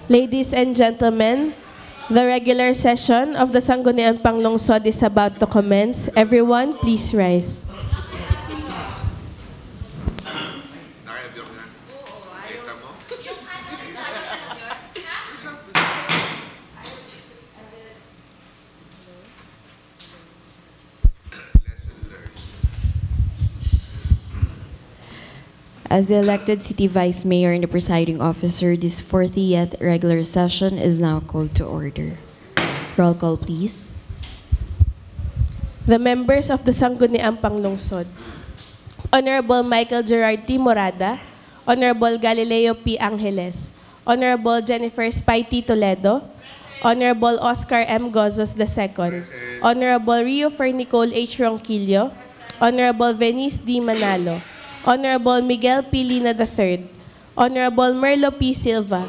Ladies and gentlemen, the regular session of the Sangguniang Panglungsod is about to commence. Everyone, please rise. As the elected City Vice Mayor and the presiding officer, this 40th regular session is now called to order. Roll call, please. The members of the Sangguniang Panglungsod. Honorable Michael Gerard T. Morada, Honorable Galileo P. Angeles, Honorable Jennifer Spitey Toledo, Honorable Oscar M. Gozos II, Honorable Rio Fernicol H. Ronquillo, Honorable Venice D. Manalo, Honorable Miguel P. Lina III, Honorable Merlo P. Silva,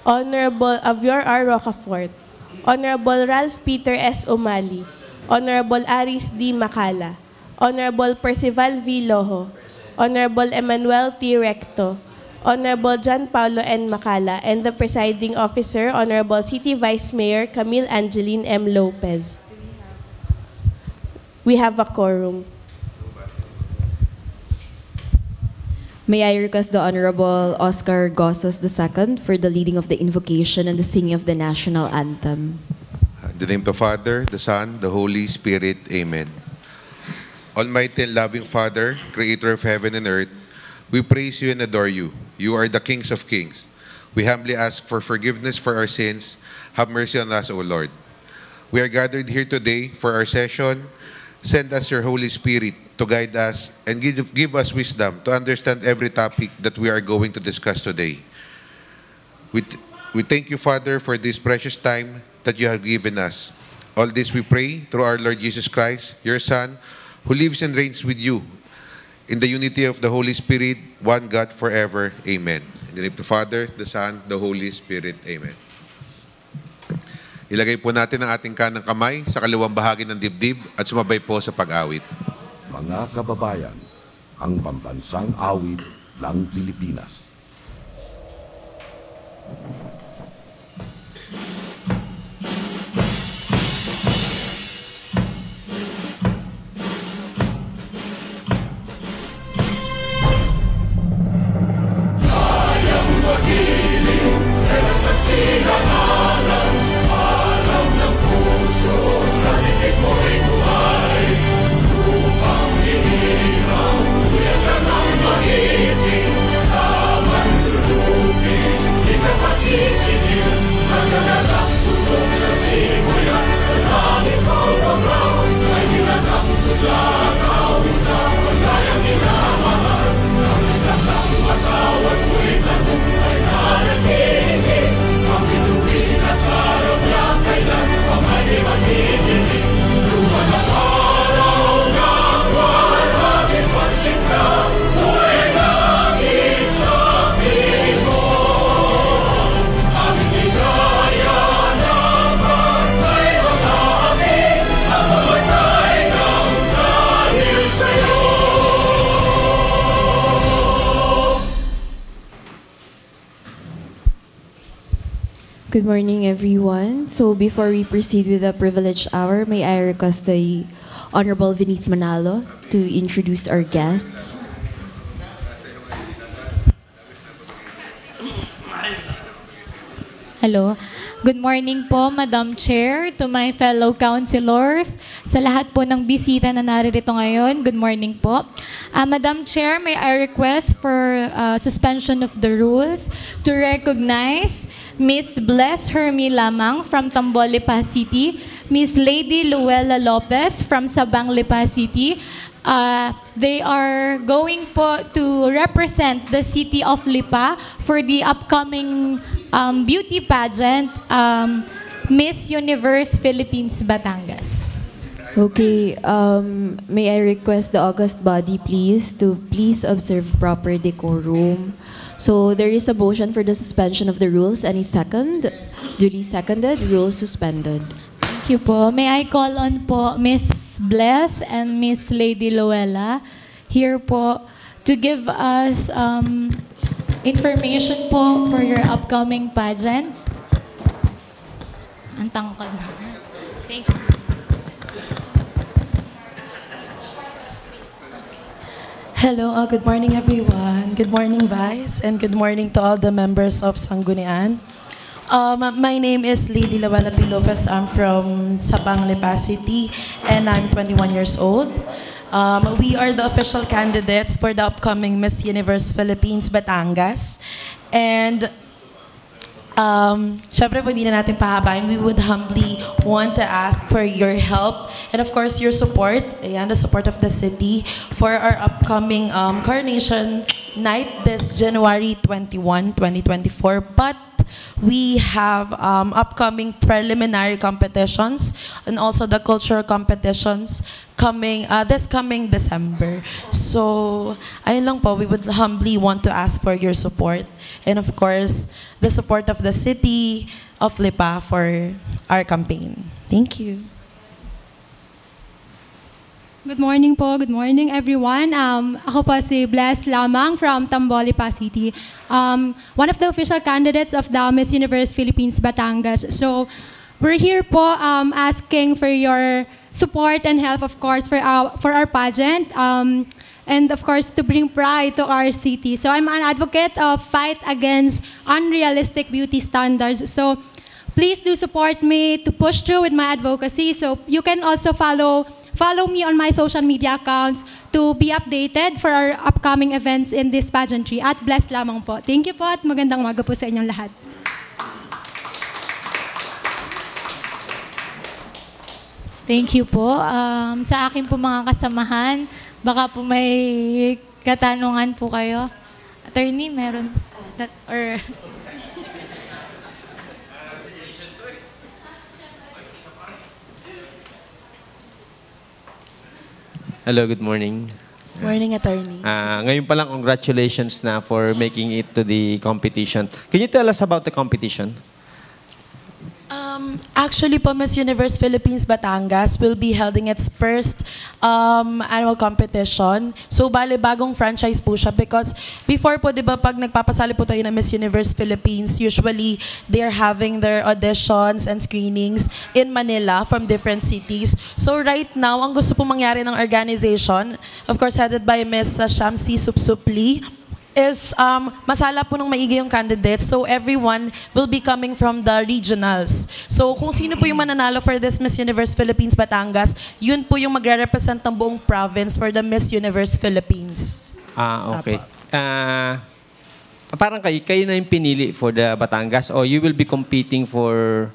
Honorable Avior R. Rocafort, Honorable Ralph Peter S. Umali, Honorable Aris D. Macala, Honorable Percival V. Loho, Honorable Emmanuel T. Recto, Honorable John Paulo N. Macala, and the presiding officer, Honorable City Vice Mayor Camille Angeline M. Lopez. We have a quorum. May I request the Honorable Oscar Gozos II for the leading of the invocation and the singing of the national anthem. In the name of the Father, the Son, the Holy Spirit. Amen. Almighty and loving Father, Creator of heaven and earth, we praise you and adore you. You are the Kings of Kings. We humbly ask for forgiveness for our sins. Have mercy on us, O Lord. We are gathered here today for our session. Send us your Holy Spirit to guide us and give us wisdom to understand every topic that we are going to discuss today. We thank you, Father, for this precious time that you have given us. All this we pray through our Lord Jesus Christ, your Son, who lives and reigns with you in the unity of the Holy Spirit, one God forever. Amen. In the name of the Father, the Son, the Holy Spirit. Amen. Ilagay po natin ang ating kanang kamay sa kaliwang bahagi ng dibdib at sumabay po sa pag-awit. Mga kababayan, ang pambansang awit ng Pilipinas. Kayang magiliw, elas na sinangalan, alam ng puso, sa litig mo'y buhay. Upang hinirang, kuyan ka ng mahiting, sa mandulupin, di ka pasisigil, sa nanalang tulog sa simoy at sa langit kawagang, ay nilagang tulakaw, isang paglayang minamahal, ang isang ng matawad mo'y tagumpay na nagiging, ang bituin at karamyang kailan pa may magiging, lupa ng araw ng waragin pansin ka, buhay ng isang Pinoy. Aming ligaya naman ay mag-aaming, ang mamatay ng dahil sa'yo. Good morning, everyone. So before we proceed with the privileged hour, may I request the Honorable Venice Manalo to introduce our guests. Hello. Good morning po, Madam Chair, to my fellow councilors, sa lahat po ng bisita na naririto ngayon. Good morning po. Madam Chair, may I request for suspension of the rules to recognize Miss Bless Hermie Lamang from Tambolipa City, Miss Lady Luella Lopez from Sabang Lipa City. They are going po to represent the city of Lipa for the upcoming beauty pageant, Miss Universe Philippines Batangas. Okay, may I request the august body please to please observe proper decorum. So there is a motion for the suspension of the rules. Any second? Duly seconded, rules suspended. Thank you po. May I call on po Miss Bless and Miss Lady Luella here po to give us information po for your upcoming pageant. Ang tangkad. Thank you. Hello, good morning everyone. Good morning Vice, and good morning to all the members of Sanggunian. My name is Lady Lawalapi Lopez. I'm from Sabang, Lipa City, and I'm 21 years old. We are the official candidates for the upcoming Miss Universe Philippines Batangas. And syempre po hindi na natin pahabain. We would humbly want to ask for your help and of course your support, ayan, the support of the city for our upcoming coronation night this January 21, 2024. But we have upcoming preliminary competitions and also the cultural competitions coming this coming December. So, ayun lang po, we would humbly want to ask for your support and of course, the support of the city of Lipa for our campaign. Thank you. Good morning po. Good morning, everyone. Ako po si Bless Lamang from Tambol, Lipa City. One of the official candidates of the Miss Universe Philippines Batangas. So, we're here po asking for your support and help, of course, for our pageant. And of course, to bring pride to our city. So, I'm an advocate of fight against unrealistic beauty standards. So, please do support me to push through with my advocacy. So, you can also follow me on my social media accounts to be updated for our upcoming events in this pageantry. At bless lamang po. Thank you po at magandang umaga po sa inyong lahat. Thank you po. Sa akin po mga kasamahan, baka po may katanungan po kayo. Attorney, meron? Or... Hello, good morning. Morning, attorney. Ngayon pa lang, congratulations na for making it to the competition. Can you tell us about the competition? Actually po, Miss Universe Philippines Batangas will be holding its first annual competition. So, bale, bagong franchise po siya because before po, di ba, pag nagpapasali po tayo ng Miss Universe Philippines, usually, they're having their auditions and screenings in Manila from different cities. So, right now, ang gusto po mangyari ng organization, of course, headed by Miss Shamsi Supsupli, is masala po ng maigi yung candidates. So everyone will be coming from the regionals. So kung sino po yung mananalo for this Miss Universe Philippines Batangas, yun po yung magre-represent ng buong province for the Miss Universe Philippines. Okay. Parang kayo na yung pinili for the Batangas or you will be competing for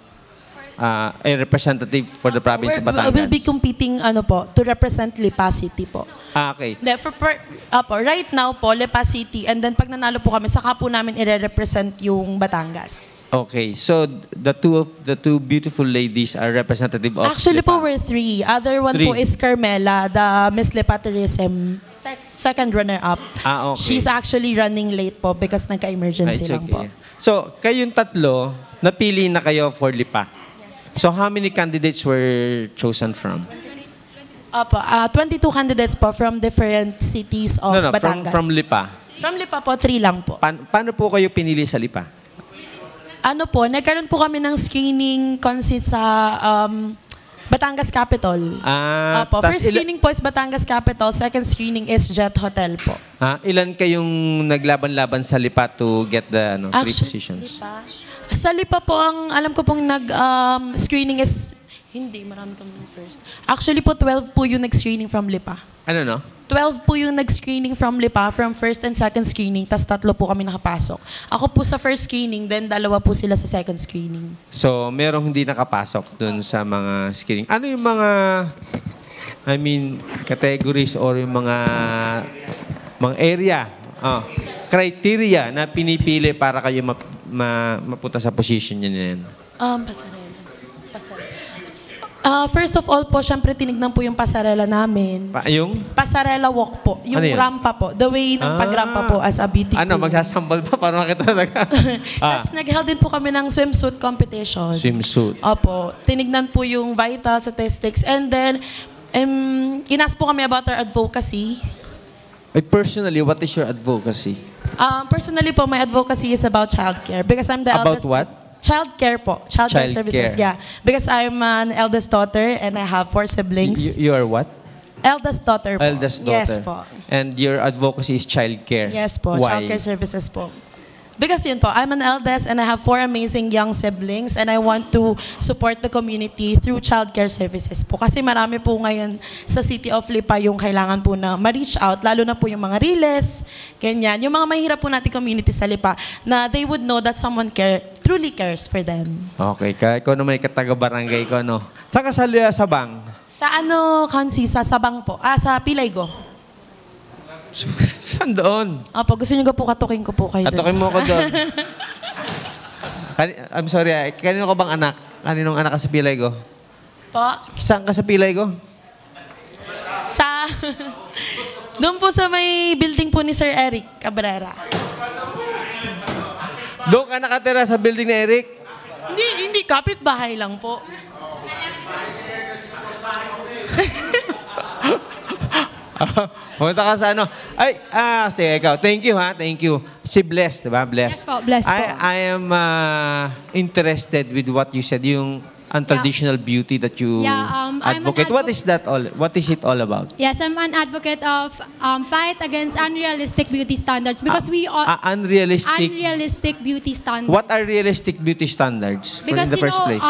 a representative for the province of Batangas? We'll be competing to represent Lipa City po. Okay. Right now po, Lipa City, and then pag nanalo po kami, saka po namin i-represent yung Batangas. Okay. So, the two beautiful ladies are representative of Actually Lipa. po, we're three. Other one po is Carmela, the Miss Lipa Tourism, second runner-up. Okay. She's actually running late po because nagka-emergency lang po. So, kayong tatlo, napili na kayo for Lipa. So, how many candidates were chosen from? 22 candidates po from different cities of Batangas. From Lipa. From Lipa po, 3 lang po. Paano po kayo pinili sa Lipa? Nagkaroon po kami ng screening consist sa Batangas Capital. First screening po is Batangas Capital, second screening is Jet Hotel po. Ilan kayong naglaban-laban sa Lipa to get the 3 positions? Sa Lipa po, ang alam ko pong nag-screening is hindi, marami kami first. Actually po, 12 po yung nag-screening from Lipa. 12 po yung nag-screening from Lipa, from first and second screening, tas 3 po kami nakapasok. Ako po sa first screening, then 2 po sila sa second screening. So, merong hindi nakapasok dun sa mga screening. Ano yung mga, categories or yung mga area, criteria na pinipili para kayo mapunta sa position niya yan? Pasarela. First of all po, syempre tinignan po yung pasarela namin. Yung? Pasarela walk po. Yung rampa po. The way ng pagrampa po as a beauty queen. Magsasambal pa para makita talaga? Tapos nag-held din po kami ng swimsuit competition. Swimsuit. Opo. Tinignan po yung vital statistics. And then, inas po kami about our advocacy. Personally, what is your advocacy? Personally po, my advocacy is about childcare because I'm the About eldest. what? Childcare po. Childcare Childcare. services, yeah. Because I'm an eldest daughter and I have 4 siblings. You are what? Eldest daughter po. Eldest daughter. Yes po. And your advocacy is childcare. Yes po, Why? childcare services po. Because yun po, I'm an eldest and I have 4 amazing young siblings and I want to support the community through childcare services po. Kasi marami po ngayon sa City of Lipa yung kailangan po na ma-reach out, lalo na po yung mga riles, ganyan. Yung mga mahirap po natin community sa Lipa na they would know that someone truly cares for them. Okay, ikaw naman taga-barangay ko, no? Saan ka sa Sabang? Sa Kansi, sa Sabang po. Sa Pilaygo. Saan doon? Opo, gusto niyo po katukin ko po kayo Katukin mo ko doon. I'm sorry, kanino ka bang anak? Kaninong anak ka sa Pilay ko? Po? Saan ka sa Pilay ko? Sa... Doon po sa may building po ni Sir Eric Cabrera. Doon ka nakatira sa building ni Eric? Hindi. Kapit-bahay lang po. Punta ka sa ano. Sige, ikaw. Thank you, ha? Thank you. Si Bless, di ba? Bless. Yes po, Bless po. I am interested with what you said, yung untraditional beauty that you I'm an advocate. What is that all? What is it all about? Yes, I'm an advocate of fight against unrealistic beauty standards because we all unrealistic beauty standards. What are realistic beauty standards Because in the first place?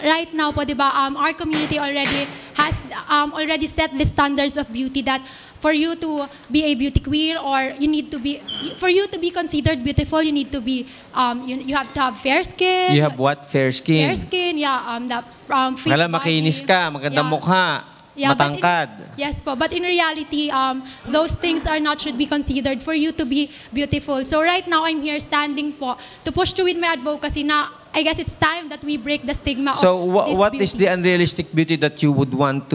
right now po, diba, our community already has already set the standards of beauty that for you to be a beauty queen or for you to be considered beautiful, you need to be you have to have fair skin. You have what? Fair skin? Fair skin, yeah. Fit Kala body. makinis ka, magandang mukha, Yeah, matangkad. Yes po, but in reality, those things are not should be considered for you to be beautiful. So right now, I'm here standing po to push through with my advocacy na I guess it's time that we break the stigma So of this what beauty. is the unrealistic beauty that you would want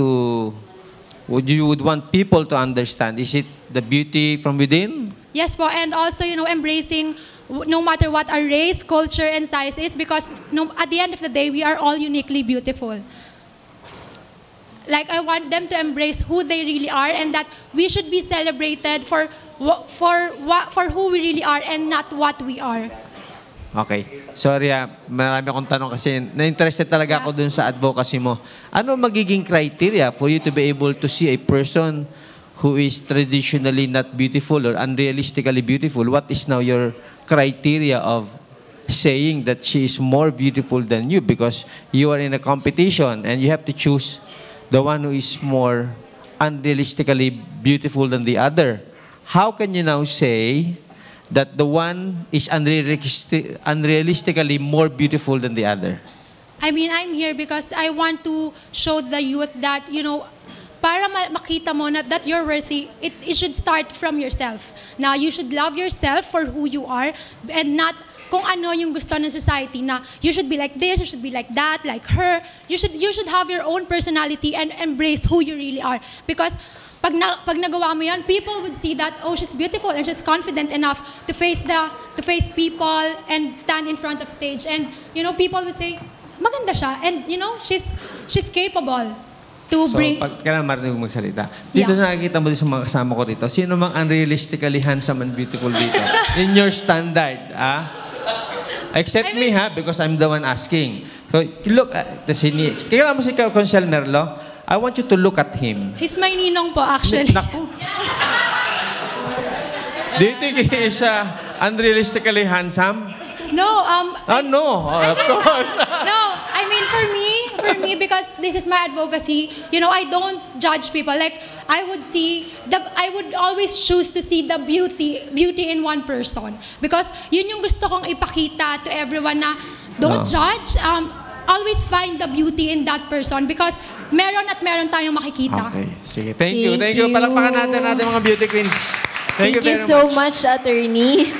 people to understand? Is it the beauty from within? Yes po, and also, embracing no matter what our race, culture, and size is because at the end of the day, we are all uniquely beautiful. Like, I want them to embrace who they really are and that we should be celebrated for who we really are and not what we are. Okay. Sorry, marami akong tanong kasi na-interested talaga ako dun sa advocacy mo. Ano magiging criteria for you to be able to see a person who is traditionally not beautiful or unrealistically beautiful? What is now your criteria of saying that she is more beautiful than you because you are in a competition and you have to choose the one who is more unrealistically beautiful than the other? How can you now say that the one is unrealistically more beautiful than the other? I mean, I'm here because I want to show the youth that, para makita mo na that you're worthy, it should start from yourself. Now, you should love yourself for who you are and not kung ano yung gusto ng society na you should be like this, you should be like that, like her. You should have your own personality and embrace who you really are. Because pag nagawa mo yan, people would see that, oh, she's beautiful and she's confident enough to face people and stand in front of stage. And, people would say, maganda siya. And, she's capable to bring... So, pag kailangan marinig magsalita. Dito sa nakikita mo sa mga kasama ko rito, sino mang unrealistically handsome and beautiful dito? In your standard, Except me, because I'm the one asking. So, you look at kailangan mo si Consel Merlo, I want you to look at him. He's my ninong po, actually. Naku. Do you think he is unrealistically handsome? No, no, of course. No, I mean, for me, because this is my advocacy, I don't judge people. Like, I would always choose to see the beauty in one person. Because yun yung gusto kong ipakita to everyone na don't judge, always find the beauty in that person because meron tayong makikita. Okay, sige. Thank you. Palakpakan natin mga beauty queens. Thank you so much, Attorney.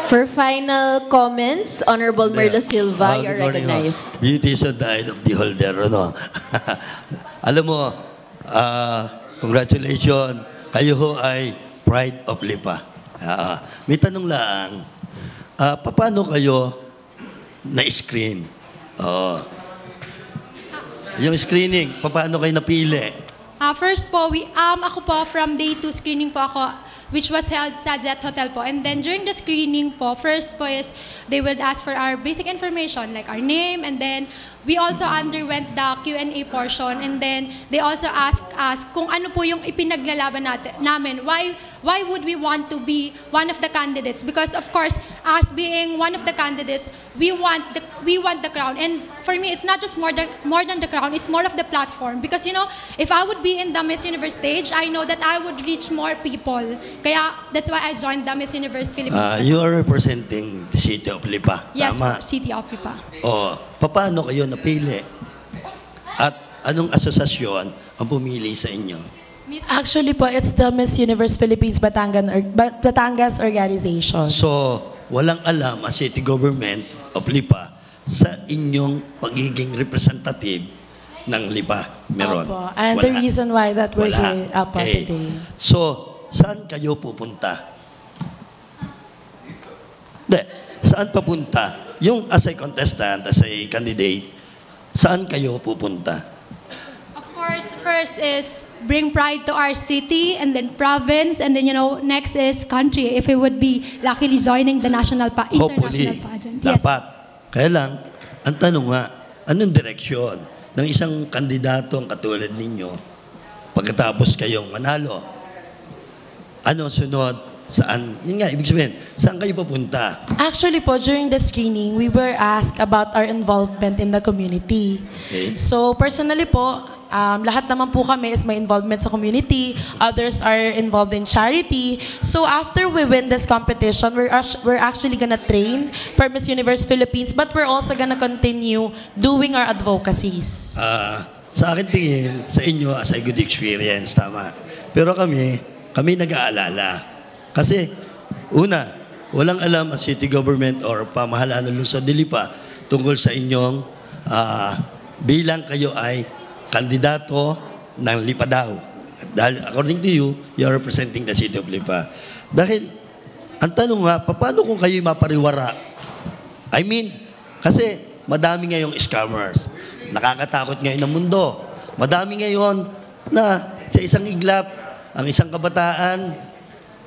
For final comments, Honorable Merlo Silva, you're recognized. Beauty is on the eye of the beholder, ano? Alam mo, congratulations. Kayo ho ay Pride of Lipa. May tanong lang, paano kayo na-screen? Yung screening, paano kayo napili? First po, ako po from day 2 screening po ako. which was held sa Jet Hotel po. And then during the screening po, first po is they would ask for our basic information like our name, and then we also underwent the Q&A portion, and then they also asked us kung ano po yung ipinaglalaban namin. Why would we want to be one of the candidates? Because of course, us being one of the candidates, we want the crown. And for me, it's not just more than the crown, it's more of the platform. Because you know, if I would be in the Miss Universe stage, I know that I would reach more people. Kaya that's why I joined the Miss Universe Philippines. You are representing the city of Lipa. Yes, Tama? City of Lipa. Paano kayo napili? At anong asosasyon ang pumili sa inyo? Actually po, it's the Miss Universe Philippines Batangas organization. So, walang alam ang city government of Lipa sa inyong pagiging representative ng Lipa. Meron? Opo. And the reason why that we're here today. So, saan kayo pupunta? Saan papunta? Yung as a contestant, as a candidate, saan kayo pupunta? Of course, first is bring pride to our city, and then province, and then next is country. If we would be luckily joining the international pageant. Yes. Dapat. Kaya lang, ang tanong nga, anong direksyon ng isang kandidatong katulad ninyo pagkatapos kayong manalo? Ano sunod? Saan? Yun nga, ibig sabihin, saan kayo papunta? Actually po, during the screening, we were asked about our involvement in the community. Okay. So personally po, lahat naman po kami is may involvement sa community. Others are involved in charity. So after we win this competition, we're actually gonna train for Miss Universe Philippines, but we're also gonna continue doing our advocacies. Sa akin tingin, sa inyo, as a good experience, tama. Pero kami nag-aalala. Kasi, una, walang alam ang city government or pamahalaan ng lungsod de Lipa tungkol sa inyong bilang kayo ay kandidato ng Lipa daw. Dahil according to you, you are representing the city of Lipa. Dahil, ang tanong nga, paano kung kayo mapariwara? I mean, kasi madami ngayong scammers. Nakakatakot ngayon ng mundo. Madami ngayon na sa isang iglap, ang isang kabataan,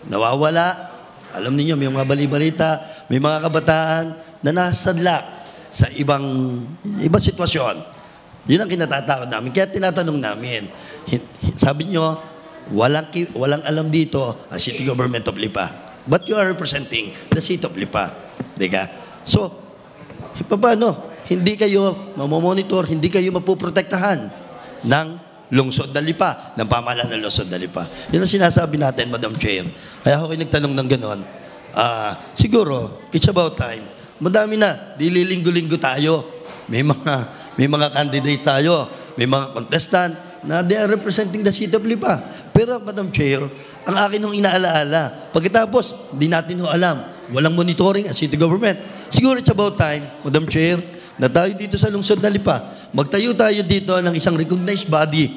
nawawala. Alam niyo, may mga bali-balita, may mga kabataan na nasadlak sa ibang sitwasyon. Yun ang kinatatakot namin. Kaya tinatanong namin, sabi niyo, walang alam dito ang City Government of Lipa. But you are representing the City of Lipa. Diba? So, paano? Hindi kayo mamomonitor, hindi kayo mapuprotektahan ng lungsod na Lipa, ng pamahalaan ng lungsod na Lipa. Yun ang sinasabi natin, Madam Chair. Kaya ako kayo nagtanong ng ganon. Siguro, it's about time. Madami na, dililinggo-linggo tayo. May mga candidate tayo, may mga contestant na they are representing the city of Lipa. Pero, Madam Chair, ang akin nung inaalaala, pagkatapos, di natin alam, walang monitoring ang city government. Siguro it's about time, Madam Chair, na tayo dito sa lungsod na Lipa, magtayo tayo dito ng isang recognized body.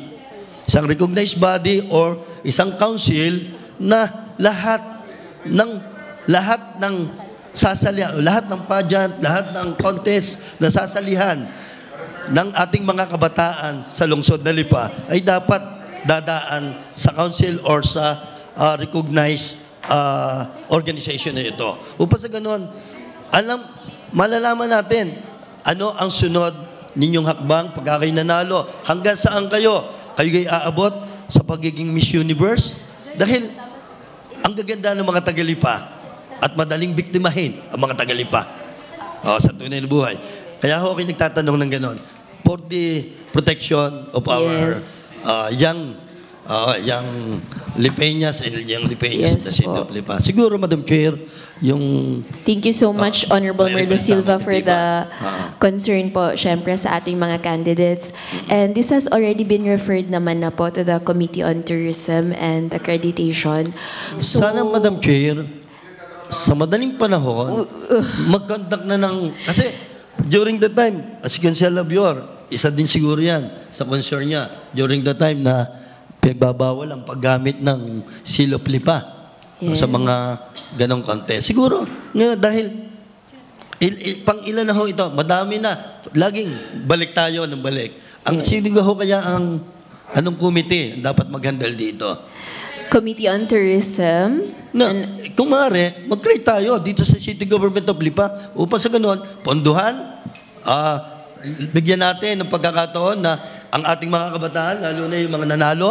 Isang recognized body or isang council na lahat ng sasalihan, lahat ng pageant, lahat ng contest na sasalihan ng ating mga kabataan sa lungsod na Lipa ay dapat dadaan sa council or sa recognized organization na ito. Upang sa ganun, malalaman natin ano ang sunod ninyong hakbang pagka kayo nanalo, hanggang saan kayo aabot sa pagiging Miss Universe? Dahil ang gaganda ng mga Tagalipa at madaling biktimahin ang mga Tagalipa sa tunay na buhay. Kaya ako nagtatanong ng ganon. For the protection of our young Lipeñas and young Lipeñas of the city of Lipa. Siguro, Madam Chair, Thank you so much, Honorable Merlo Silva, for the concern po, syempre, sa ating mga candidates. And this has already been referred naman na po to the Committee on Tourism and Accreditation. So, sana, Madam Chair, sa madaling panahon, mag-contact na ng... Kasi, during the time, as Councilor Labior, isa din siguro yan sa concern niya, during the time na pinagbabawal ang paggamit ng seal of Lipa. Sa mga ganong contest. Siguro, dahil pang ilan na ho ito, madami na. Laging balik tayo ng balik. Sino ho kaya anong committee dapat mag-handle dito? Committee on Tourism. Na, kung maaari, mag-create tayo dito sa City Government of Lipa upang sa ganoon, ponduhan, bigyan natin ng pagkakataon na ang ating mga kabataan, lalo na yung mga nanalo,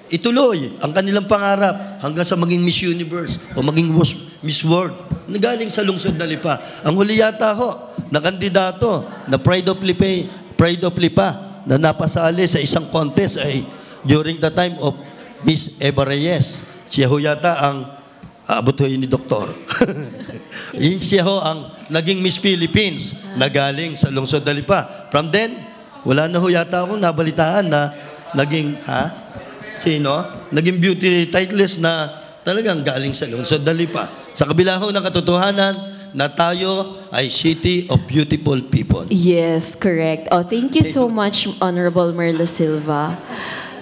ituloy ang kanilang pangarap hanggang sa maging Miss Universe o maging Miss World na galing sa lungsod na Lipa. Ang huli yata ho, na kandidato na Pride of Lipa na napasali sa isang contest ay during the time of Miss Eva Reyes. Siya ho yata ang abot ho yun ni Doktor. Yun siya ho ang naging Miss Philippines na galing sa lungsod na Lipa. From then, wala na ho yata akong nabalitaan na naging, sino? Naging beauty titleist na talagang galing sa lungsod na Lipa. Sa kabila ho ng katotohanan na tayo ay City of Beautiful People. Yes, correct. Oh, thank you so much, Honorable Merlo Silva.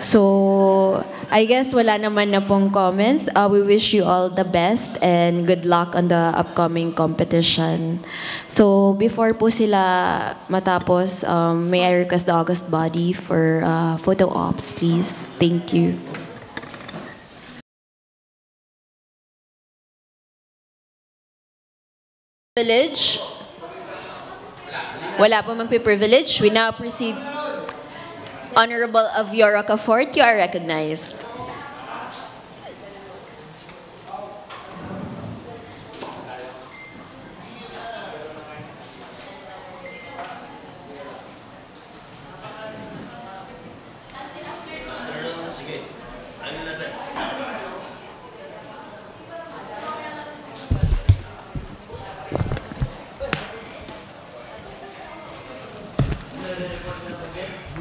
So, I guess wala naman na pong comments. We wish you all the best and good luck on the upcoming competition. So, before po sila matapos, may I request the August body for photo ops, please. Thank you. Privilege? Wala po magpi-privilege. We now proceed. Honorable Avio Rocafort, you are recognized.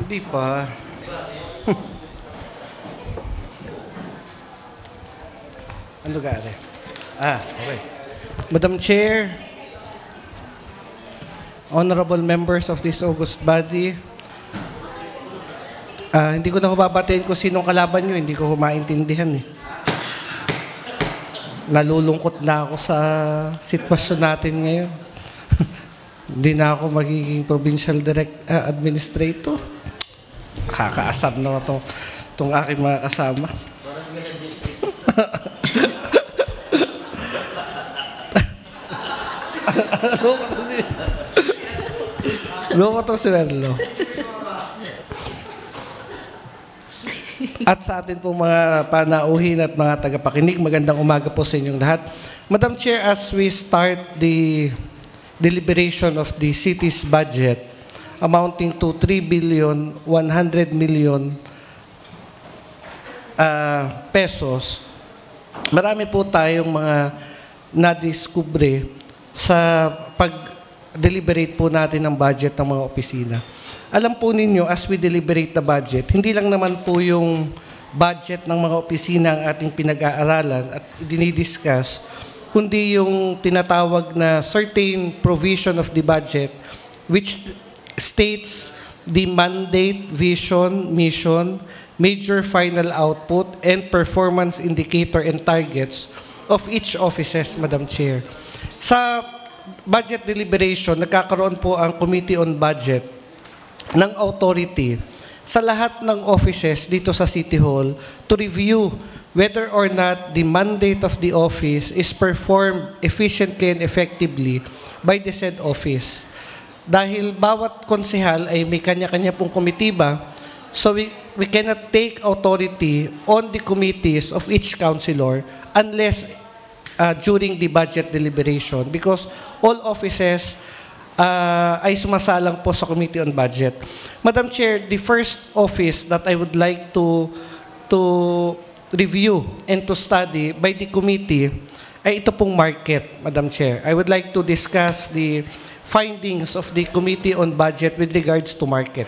Hindi pa. Ano gari? Okay. Madam Chair, honorable members of this august body, hindi ko na babatiin kung sinong kalaban nyo, hindi ko maintindihan eh. Nalulungkot na ako sa sitwasyon natin ngayon. Hindi na ako magiging provincial administrator. Kakaasar na itong aking mga kasama. Loko to si Merlo. At sa atin po mga panauhin at mga tagapakinig, magandang umaga po sa inyong lahat. Madam Chair, as we start the deliberation of the city's budget amounting to 3,100,000,000 pesos, marami po tayong mga nadiskubre sa pag-deliberate po natin ng budget ng mga opisina. Alam po ninyo, as we deliberate the budget, hindi lang naman po yung budget ng mga opisina ang ating pinag-aaralan at dinidiscuss, kundi yung tinatawag na certain provision of the budget which states the mandate, vision, mission, major final output, and performance indicator and targets of each offices, Madam Chair. Sa budget deliberation, nagkakaroon po ang Committee on Budget ng authority sa lahat ng offices dito sa City Hall to review whether or not the mandate of the office is performed efficiently and effectively by the said office. Dahil bawat konsehal ay may kanya-kanya pong komitiba, so we cannot take authority on the committees of each councilor unless during the budget deliberation because all offices ay sumasalang po sa Committee on Budget. Madam Chair, the first office that I would like to review and to study by the committee ay ito pong market, Madam Chair. I would like to discuss the findings of the Committee on Budget with regards to market.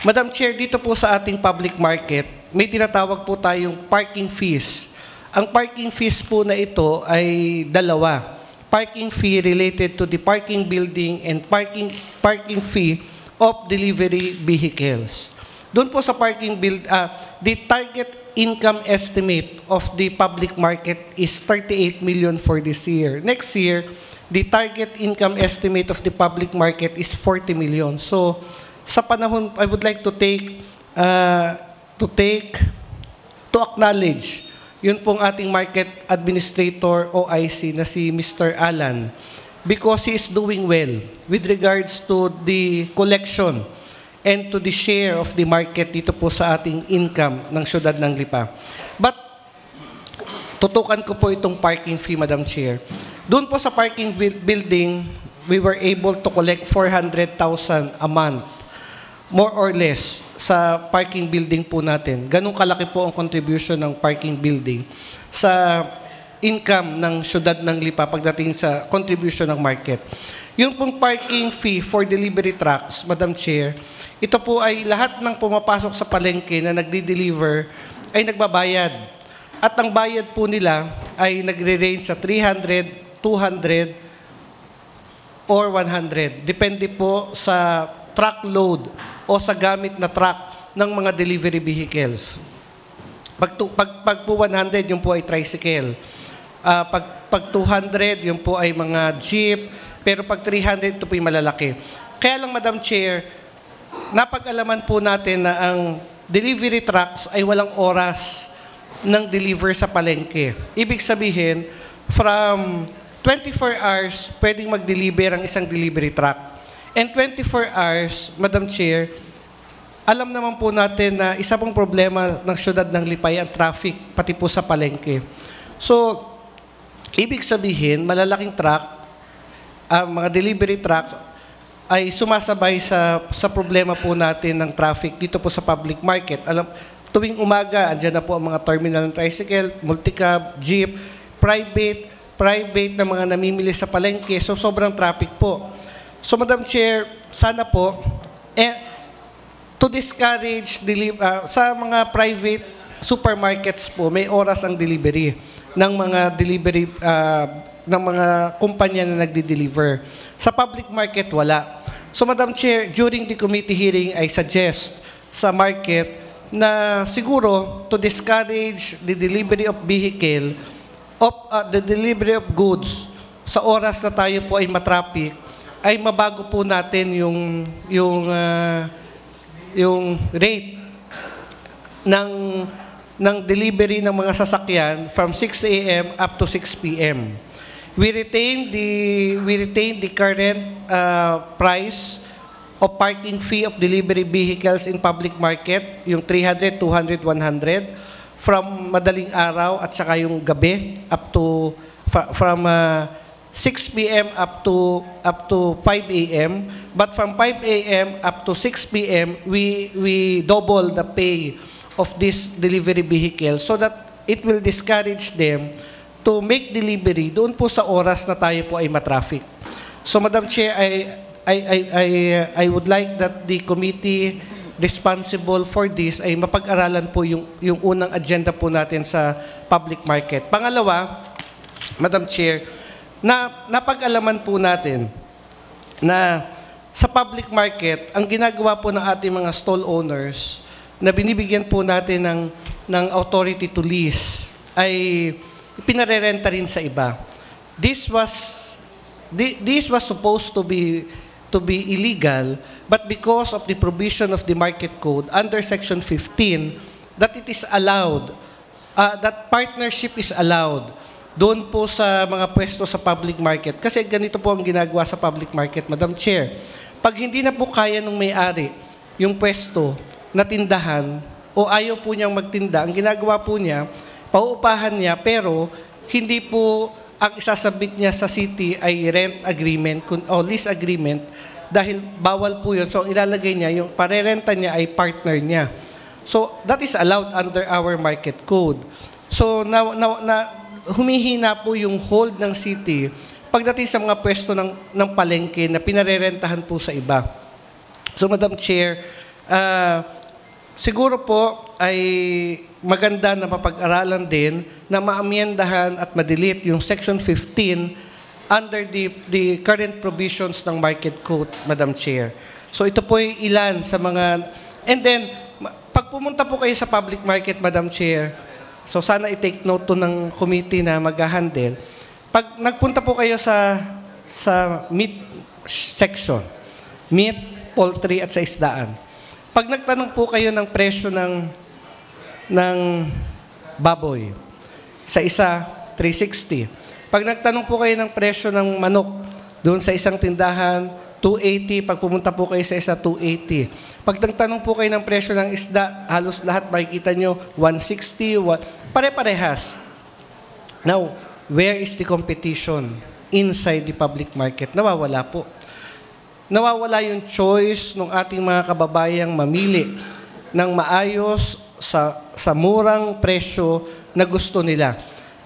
Madam Chair, dito po sa ating public market, may tinatawag po tayong parking fees. Ang parking fees po na ito ay dalawa. Parking fee related to the parking building and parking fee of delivery vehicles. Doon po sa parking the target income estimate of the public market is 38 million for this year. Next year, the target income estimate of the public market is 40 million. So, sa panahon, I would like to to acknowledge yun pong ating Market Administrator OIC na si Mr. Alan because he is doing well with regards to the collection and to the share of the market dito po sa ating income ng Syudad ng Lipa. But tutukan ko po itong parking fee, Madam Chair. Doon po sa parking building, we were able to collect 400,000 a month, more or less, sa parking building po natin. Ganun kalaki po ang contribution ng parking building sa income ng Syudad ng Lipa pagdating sa contribution ng market. Yung pong parking fee for delivery trucks, Madam Chair, ito po ay lahat ng pumapasok sa palengke na nagdi-deliver ay nagbabayad. At ang bayad po nila ay nagre-range sa 300, 200, or 100. Depende po sa truckload o sa gamit na truck ng mga delivery vehicles. Pag po 100, yung po ay tricycle. Pag 200, yung po ay mga jeep. Pero pag 300, ito po yung malalaki. Kaya lang, Madam Chair, napag-alaman po natin na ang delivery trucks ay walang oras ng deliver sa palengke. Ibig sabihin, from 24 hours, pwedeng mag-deliver ang isang delivery truck. And 24 hours, Madam Chair, alam naman po natin na isa pong problema ng Syudad ng Lipa ay ang traffic, pati po sa palengke. So, ibig sabihin, malalaking truck, mga delivery truck, ay sumasabay sa problema po natin ng traffic dito po sa public market. Tuwing umaga, andyan na po ang mga terminal ng tricycle, multicab, jeep, private na mga namimili sa palengke. So, sobrang traffic po. So, Madam Chair, sana po, to discourage sa mga private supermarkets po, may oras ang delivery ng mga kumpanya na nagdi-deliver. Sa public market, wala. So, Madam Chair, during the committee hearing, I suggest sa market na siguro to discourage the delivery of vehicle, the delivery of goods sa oras na tayo po ay matraffic, ay mabago po natin yung rate ng delivery ng mga sasakyan from 6 a.m. up to 6 p.m. We retain the current price of parking fee of delivery vehicles in public market, yung 300, 200, 100, from madaling araw at saka yung gabi up to from 6 p.m. up to 5 a.m. But from 5 a.m. up to 6 p.m. we double the pay of this delivery vehicle so that it will discourage them to make delivery doon po sa oras na tayo po ay matraffic. So, Madam Chair, I would like that the committee responsible for this ay mapag-aralan po yung unang agenda po natin sa public market. Pangalawa, Madam Chair, napag-alaman po natin na sa public market, ang ginagawa po ng ating mga stall owners na binibigyan po natin ng authority to lease ay pinarerenta rin sa iba. This was supposed to be illegal, but because of the provision of the market code under section 15, that it is allowed, that partnership is allowed doon po sa mga pwesto sa public market. Kasi ganito po ang ginagawa sa public market, Madam Chair. Pag hindi na po kaya ng may-ari yung pwesto na tindahan o ayaw po niyang magtinda, ang ginagawa po niya, pauupahan niya, pero hindi po ang isasabit niya sa city ay rent agreement o lease agreement dahil bawal po yun. So, ilalagay niya, yung parerenta niya ay partner niya. So, that is allowed under our market code. So, humihina po yung hold ng city pagdating sa mga pwesto ng palengke na pinarerentahan po sa iba. So, Madam Chair, siguro po ay maganda na mapag-aralan din na maamyendahan at madelete yung Section 15 under the current provisions ng Market Code, Madam Chair. So ito po ay ilan sa mga... And then, pag pumunta po kayo sa public market, Madam Chair, so sana i-take note to ng committee na mag-handle. Pag nagpunta po kayo sa meat section, meat, poultry at sa isdaan, pag nagtanong po kayo ng presyo ng baboy. Sa isa, 360. Pag nagtanong po kayo ng presyo ng manok, doon sa isang tindahan, 280. Pag pumunta po kayo sa isa, 280. Pag nagtanong po kayo ng presyo ng isda, halos lahat makikita nyo, 160, pare-parehas. Now, where is the competition inside the public market? Nawawala po. Nawawala yung choice ng ating mga kababayang mamili ng maayos sa murang presyo na gusto nila.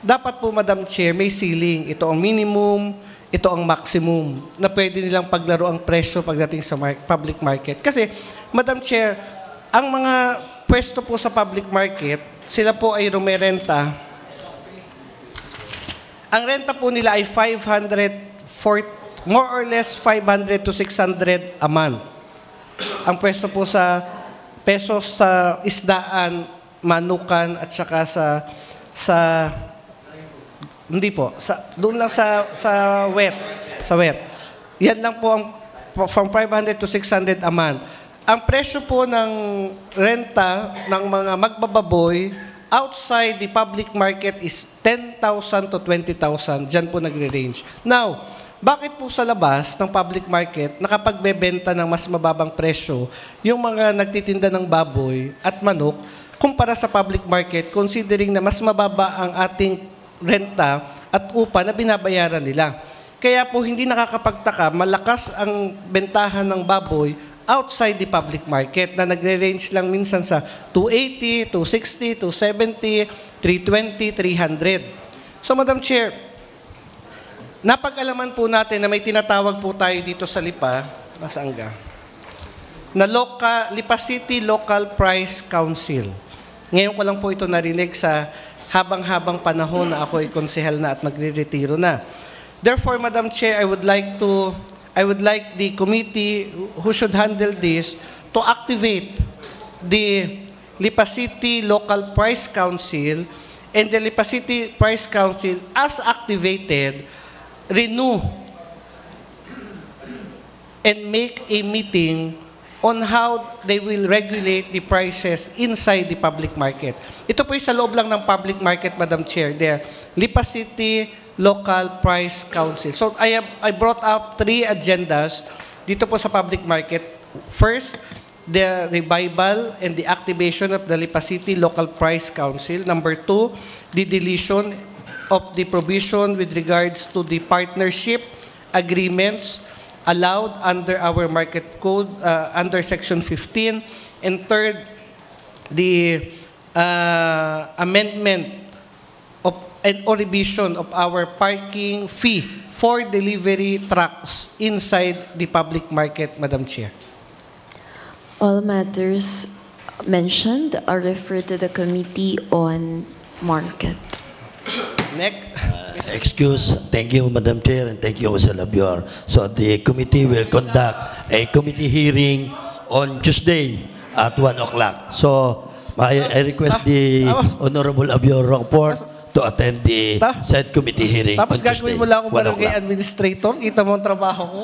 Dapat po, Madam Chair, may ceiling. Ito ang minimum, ito ang maximum na pwede nilang paglaro ang presyo pagdating sa public market. Kasi, Madam Chair, ang mga pwesto po sa public market, sila po ay rumerenta. Ang renta po nila ay 500, more or less 500 to 600 a month. Ang pwesto po sa pesos sa isdaan, manukan, at saka hindi po, doon lang sa wet. Yan lang po ang from 500 to 600 a month. Ang presyo po ng renta ng mga magbababoy outside the public market is 10,000 to 20,000. Diyan po nagre-range. Now, bakit po sa labas ng public market nakapagbebenta ng mas mababang presyo yung mga nagtitinda ng baboy at manok kumpara sa public market, considering na mas mababa ang ating renta at upa na binabayaran nila? Kaya po hindi nakakapagtaka, malakas ang bentahan ng baboy outside the public market na nagre-range lang minsan sa 280, 260, 270, 320, 300. So, Madam Chair, napag-alaman po natin na may tinatawag po tayo dito sa Lipa, nasaan ka? Na Lipa City Local Price Council. Ngayon ko lang po ito narinig sa habang-habang panahon na ako ay konsehal na at magre-retiro na. Therefore, Madam Chair, I would like the committee who should handle this to activate the Lipa City Local Price Council, and the Lipa City Price Council, as activated, renew and make a meeting on how they will regulate the prices inside the public market. Ito po sa loob lang ng public market, Madam Chair, there. Lipa City Local Price Council. So I brought up 3 agendas dito po sa public market. First, the revival and the activation of the Lipa City Local Price Council. Number 2, the deletion of the provision with regards to the partnership agreements allowed under our market code under Section 15. And third, the amendment of or revision of our parking fee for delivery trucks inside the public market, Madam Chair. All matters mentioned are referred to the Committee on Market. Next. Excuse. Thank you, Madam Chair, and thank you, Mr. Labior. So the committee will conduct a committee hearing on Tuesday at 1 o'clock. So I request the Honorable Labior Rockport to attend the said committee hearing Tapos on Tuesday. gagawin mo lang akong 1 barangay o'clock. administrator. Kita mo ang trabaho ko.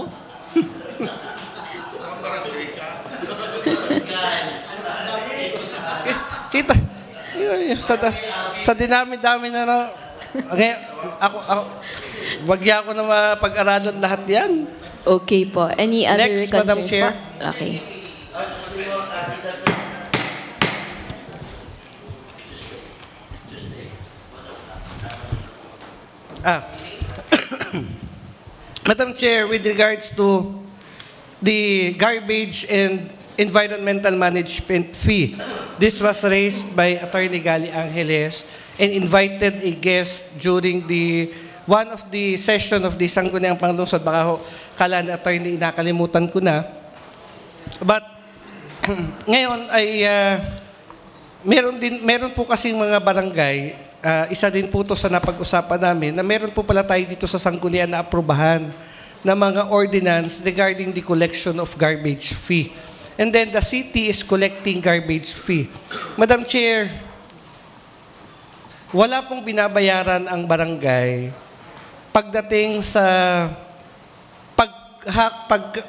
Kita. Sa dinami-dami na ngayon, wagya ako na mapag-aralan lahat yan. Okay po. Any other Next, concerns Madam Chair. po? Okay. Madam Chair, with regards to the garbage and environmental management fee, this was raised by Attorney Gali Angeles and invited a guest during one of the session of the Sangguniang Panglungsod. Baka ho, kala ni Attorney, nakalimutan ko na. But ngayon ay meron po kasing mga barangay, isa din po to sa napag-usapan namin, na meron po pala tayo dito sa Sangguniang na aprubahan na mga ordinance regarding the collection of garbage fee. And then the city is collecting garbage fee. Madam Chair, wala pong binabayaran ang barangay pagdating sa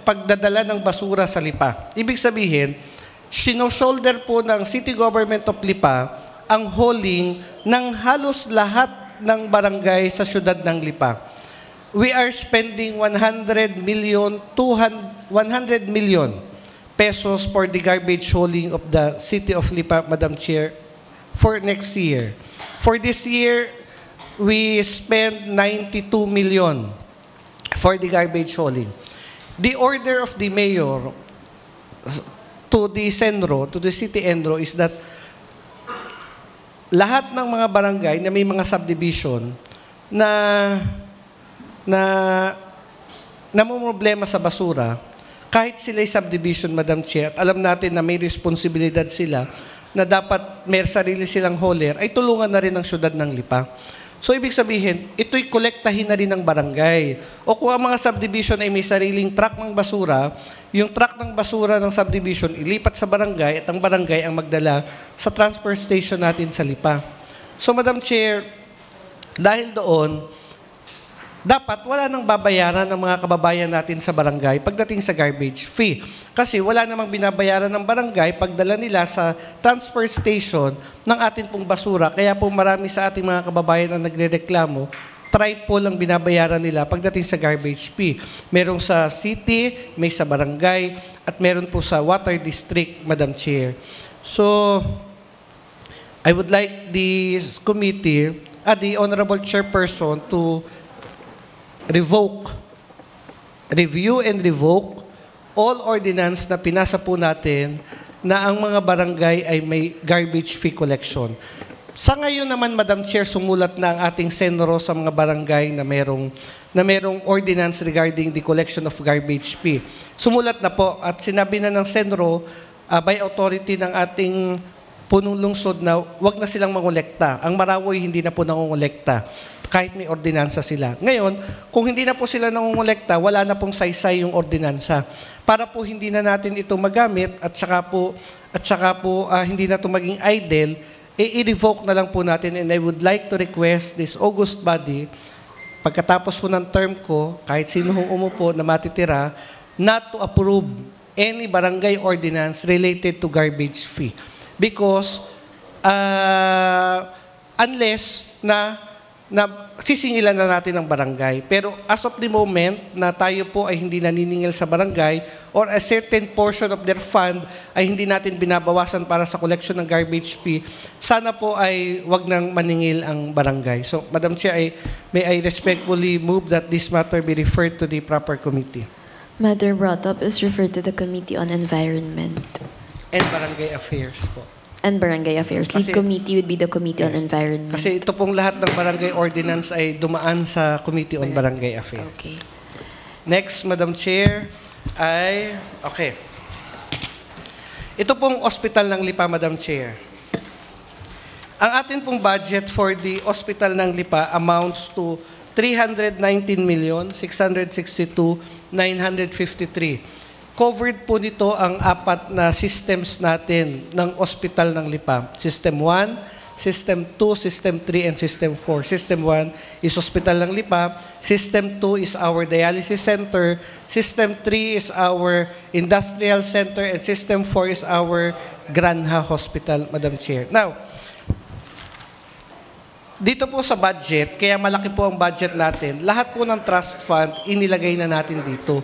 pagdadala ng basura sa Lipa. Ibig sabihin, sino-shoulder po ng City Government of Lipa ang hauling ng halos lahat ng barangay sa siyudad ng Lipa. We are spending 100 million pesos for the garbage hauling of the city of Lipa, Madam Chair, for next year. For this year, we spend 92 million for the garbage hauling. The order of the mayor to the Senro, to the City Enro, is that lahat ng mga barangay na may mga subdivision na namumroblema sa basura, kahit sila'y subdivision, Madam Chair, at alam natin na may responsibilidad sila na dapat may sarili silang hauler, ay tulungan na rin ang syudad ng Lipa. So, ibig sabihin, ito'y kolektahin na rin ng barangay. O kung ang mga subdivision ay may sariling truck ng basura, yung truck ng basura ng subdivision ilipat sa barangay at ang barangay ang magdala sa transfer station natin sa Lipa. So, Madam Chair, dahil doon, dapat wala nang babayaran ng mga kababayan natin sa barangay pagdating sa garbage fee. Kasi wala namang binabayaran ng barangay pagdala nila sa transfer station ng atin pong basura. Kaya po marami sa ating mga kababayan ang nagrereklamo, triple ang binabayaran nila pagdating sa garbage fee. Merong sa city, may sa barangay, at meron po sa water district, Madam Chair. So, I would like this committee, the Honorable Chairperson, to review and revoke all ordinance na pinasa po natin na ang mga barangay ay may garbage fee collection. Sa ngayon naman, Madam Chair, sumulat na ang ating Senro sa mga barangay na merong ordinance regarding the collection of garbage fee. Sumulat na po at sinabi na ng Senro by authority ng ating punong lungsod na wag na silang mangolekta. Ang Marawi hindi na po nangongolekta kahit may ordinansa sila. Ngayon, kung hindi na po sila nangongolekta, wala na pong saysay yung ordinansa. Para po hindi na natin ito magamit at saka po hindi na ito maging idle, i-revoke na lang po natin. And I would like to request this august body, pagkatapos po ng term ko, kahit sino hong umupo na matitira, not to approve any barangay ordinance related to garbage fee. Because unless na sisingilan na natin ang barangay. Pero as of the moment na tayo po ay hindi naniningil sa barangay or a certain portion of their fund ay hindi natin binabawasan para sa collection ng garbage fee, sana po ay wag nang maningil ang barangay. So, Madam Chair, may I respectfully move that this matter be referred to the proper committee. Matter brought up is referred to the Committee on Environment And Barangay Affairs po. and Barangay Affairs. Lead committee would be the Committee on Environment. Kasi ito pong lahat ng barangay ordinance ay dumaan sa Committee on Barangay Affairs. Okay. Next, Madam Chair, okay. Ito pong ospital ng Lipa, Madam Chair. Ang atin pong budget for the hospital ng Lipa amounts to 319,662,953. Covered po nito ang 4 na systems natin ng ospital ng Lipa. System 1, System 2, System 3, and System 4. System 1 is Hospital ng Lipa. System 2 is our dialysis center. System 3 is our industrial center. And System 4 is our Granha Hospital, Madam Chair. Now, dito po sa budget, kaya malaki po ang budget natin, lahat po ng trust fund, inilagay na natin dito.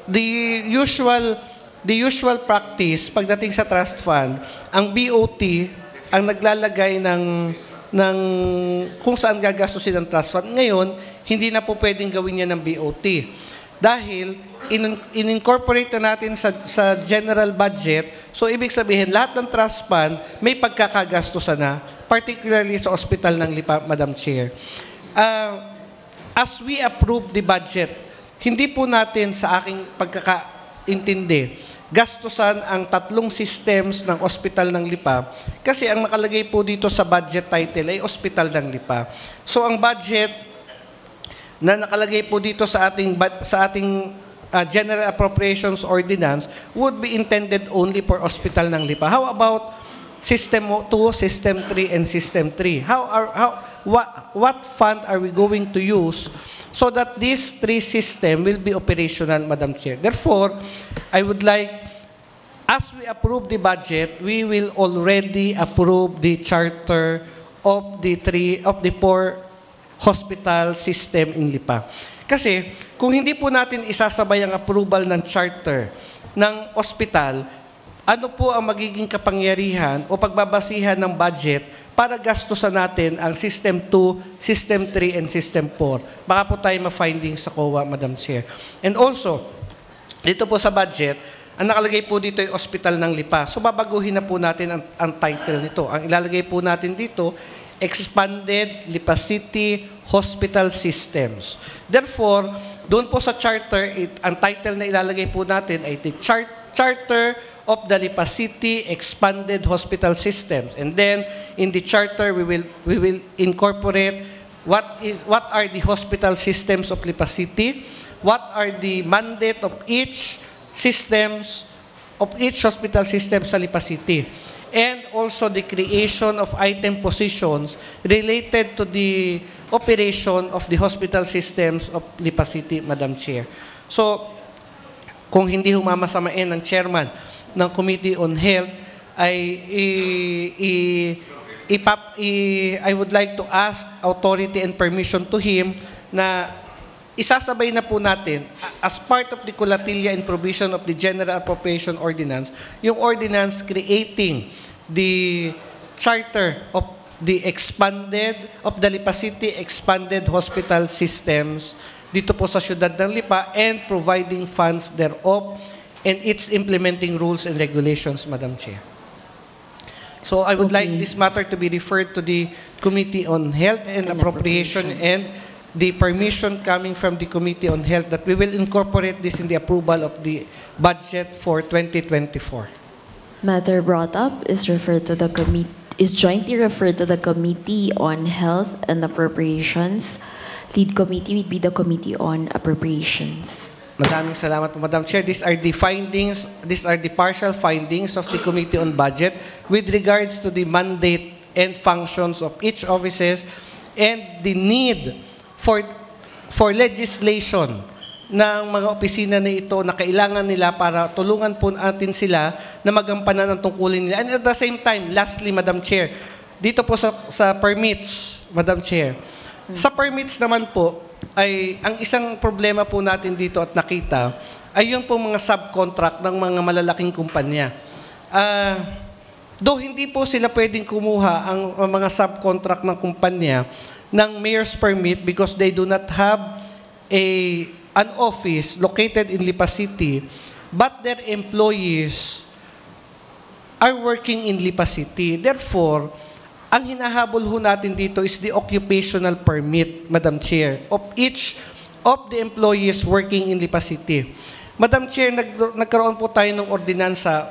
The usual practice pagdating sa trust fund, ang BOT ang naglalagay ng kung saan gagastusin ang trust fund. Ngayon, hindi na po pwedeng gawin yan ng BOT. Dahil in-incorporate na natin sa general budget, so ibig sabihin, lahat ng trust fund may pagkakagastusan na, particularly sa ospital ng Lipa, Madam Chair. As we approve the budget, hindi po natin sa aking pagkakaintindi, gastusan ang 3 systems ng ospital ng Lipa kasi ang nakalagay po dito sa budget title ay ospital ng Lipa. So ang budget na nakalagay po dito sa ating General Appropriations Ordinance would be intended only for ospital ng Lipa. How about System 2, System 3, and System 3? What fund are we going to use so that these 3 systems will be operational, Madam Chair? Therefore, I would like as we approve the budget, we will already approve the charter of the four hospital system in Lipa. Kasi kung hindi po natin isasabay ang approval ng charter ng hospital, ano po ang magiging kapangyarihan o pagbabasihan ng budget para gastusan natin ang System 2, System 3, and System 4? Baka po tayo ma-findings sa COA, Madam Chair. And also, dito po sa budget, ang nakalagay po dito ay Hospital ng Lipa. So babaguhin na po natin ang title nito. Ang ilalagay po natin dito, Expanded Lipa City Hospital Systems. Therefore, doon po sa charter, ang title na ilalagay po natin ay the Charter of the Lipa City Expanded Hospital Systems. And then, in the charter, we will incorporate what are the hospital systems of Lipa City, what are the mandate of each hospital system sa Lipa City, and also the creation of item positions related to the operation of the hospital systems of Lipa City, Madam Chair. So, kung hindi humamasamain ng chairman ng Committee on Health, I would like to ask authority and permission to him na isasabay na po natin, as part of the colatilla and provision of the General Appropriation Ordinance, yung ordinance creating the charter of the Lipa City Expanded Hospital Systems dito po sa siyudad ng Lipa and providing funds thereof and its implementing rules and regulations, Madam Chair. So I would like this matter to be referred to the Committee on Health and Appropriation and the permission coming from the Committee on Health that we will incorporate this in the approval of the budget for 2024. Matter brought up is jointly referred to the Committee on Health and Appropriations. Lead committee would be the Committee on Appropriations. Maraming salamat po, Madam Chair. These are the partial findings of the Committee on Budget with regards to the mandate and functions of each offices and the need for legislation ng mga opisina na ito na kailangan nila para tulungan po natin sila na magampanan ang tungkulin nila. And at the same time, lastly, Madam Chair, dito po sa permits, Madam Chair, sa permits naman po, ay ang isang problema po natin dito at nakita ay yung po mga subcontract ng mga malalaking kumpanya. Though hindi po sila pwedeng kumuha ang mga subcontract ng kumpanya ng mayor's permit because they do not have an office located in Lipa City, but their employees are working in Lipa City. Therefore, ang hinahabol ho natin dito is the occupational permit, Madam Chair, of each of the employees working in Lipa City. Madam Chair, nagkaroon po tayo ng ordinansa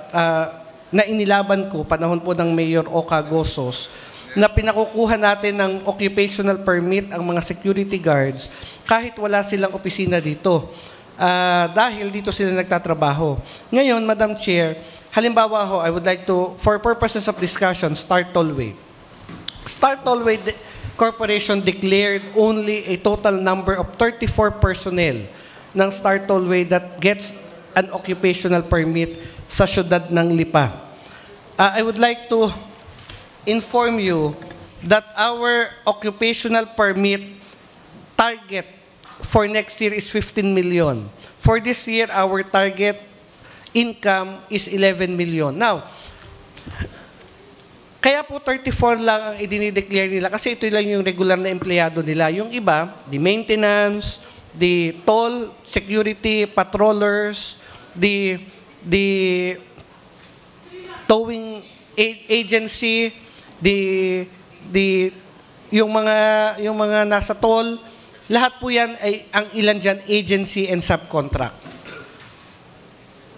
na inilaban ko, panahon po ng Mayor Oka Gosos, na pinakukuha natin ng occupational permit ang mga security guards kahit wala silang opisina dito. Dahil dito sila nagtatrabaho. Ngayon, Madam Chair, halimbawa ho, I would like to, for purposes of discussion, Star Tollway. Star Tollway Corporation declared only a total number of 34 personnel ng Star Tollway that gets an occupational permit sa syudad ng Lipa. I would like to inform you that our occupational permit target for next year is 15 million. For this year, our target income is 11 million. Now, kaya po 34 lang ang idinideclare nila kasi ito lang yung regular na empleyado nila. Yung iba, the maintenance, the toll, security, patrollers, the towing agency, yung mga nasa toll, lahat po yan ay ang ilan dyan agency and subcontract.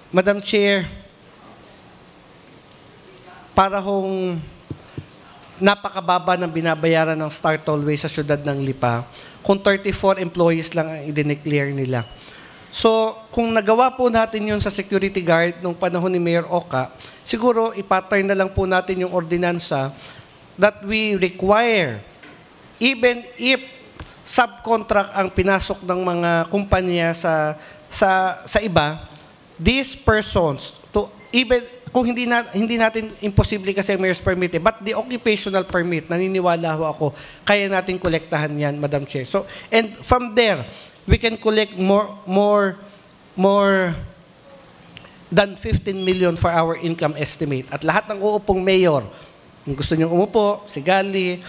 Madam Chair, para hong napakababa ng binabayaran ng Star Tollway sa syudad ng Lipa, kung 34 employees lang ang i-declare nila. So, kung nagawa po natin yun sa security guard nung panahon ni Mayor Oka, siguro ipattern na lang po natin yung ordinansa that we require, even if subcontract ang pinasok ng mga kumpanya sa iba, these persons, even kung hindi natin imposible kasi mayor's permit, but the occupational permit, naniniwala ho ako, kaya natin kolektahan yan, Madam Chair. So, and from there, we can collect more than 15 million for our income estimate. At lahat ng uupong mayor, kung gusto niyong umupo, si Gali,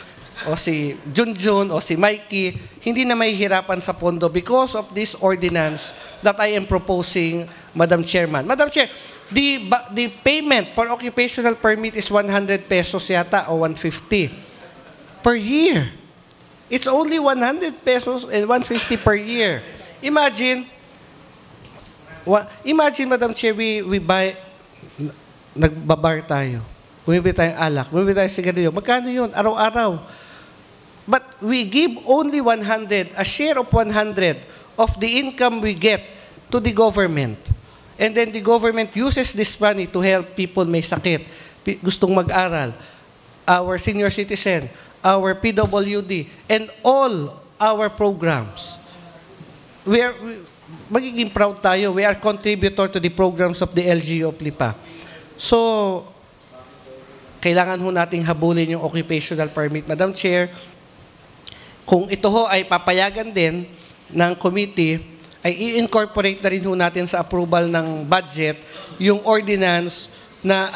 o si Junjun, o si Mikey, hindi na mahihirapan sa pondo because of this ordinance that I am proposing, Madam Chairman. Madam Chair, the payment for occupational permit is 100 pesos yata o 150 per year. It's only 100 pesos and 150 per year. Imagine, Madam Chair, we buy, nagbabar tayo. Bumibili tayong alak, bumibili tayong sigarilyo. Magkano yun? Araw-araw. But we give only 100, a share of 100 of the income we get to the government. And then the government uses this money to help people may sakit, gustong mag-aral, our senior citizen, our PWD, and all our programs. Magiging proud tayo. We are contributor to the programs of the LGU of Lipa. So, kailangan ho nating habulin yung occupational permit, Madam Chair. Kung ito ho ay papayagan din ng committee, ay i-incorporate na rin ho natin sa approval ng budget yung ordinance na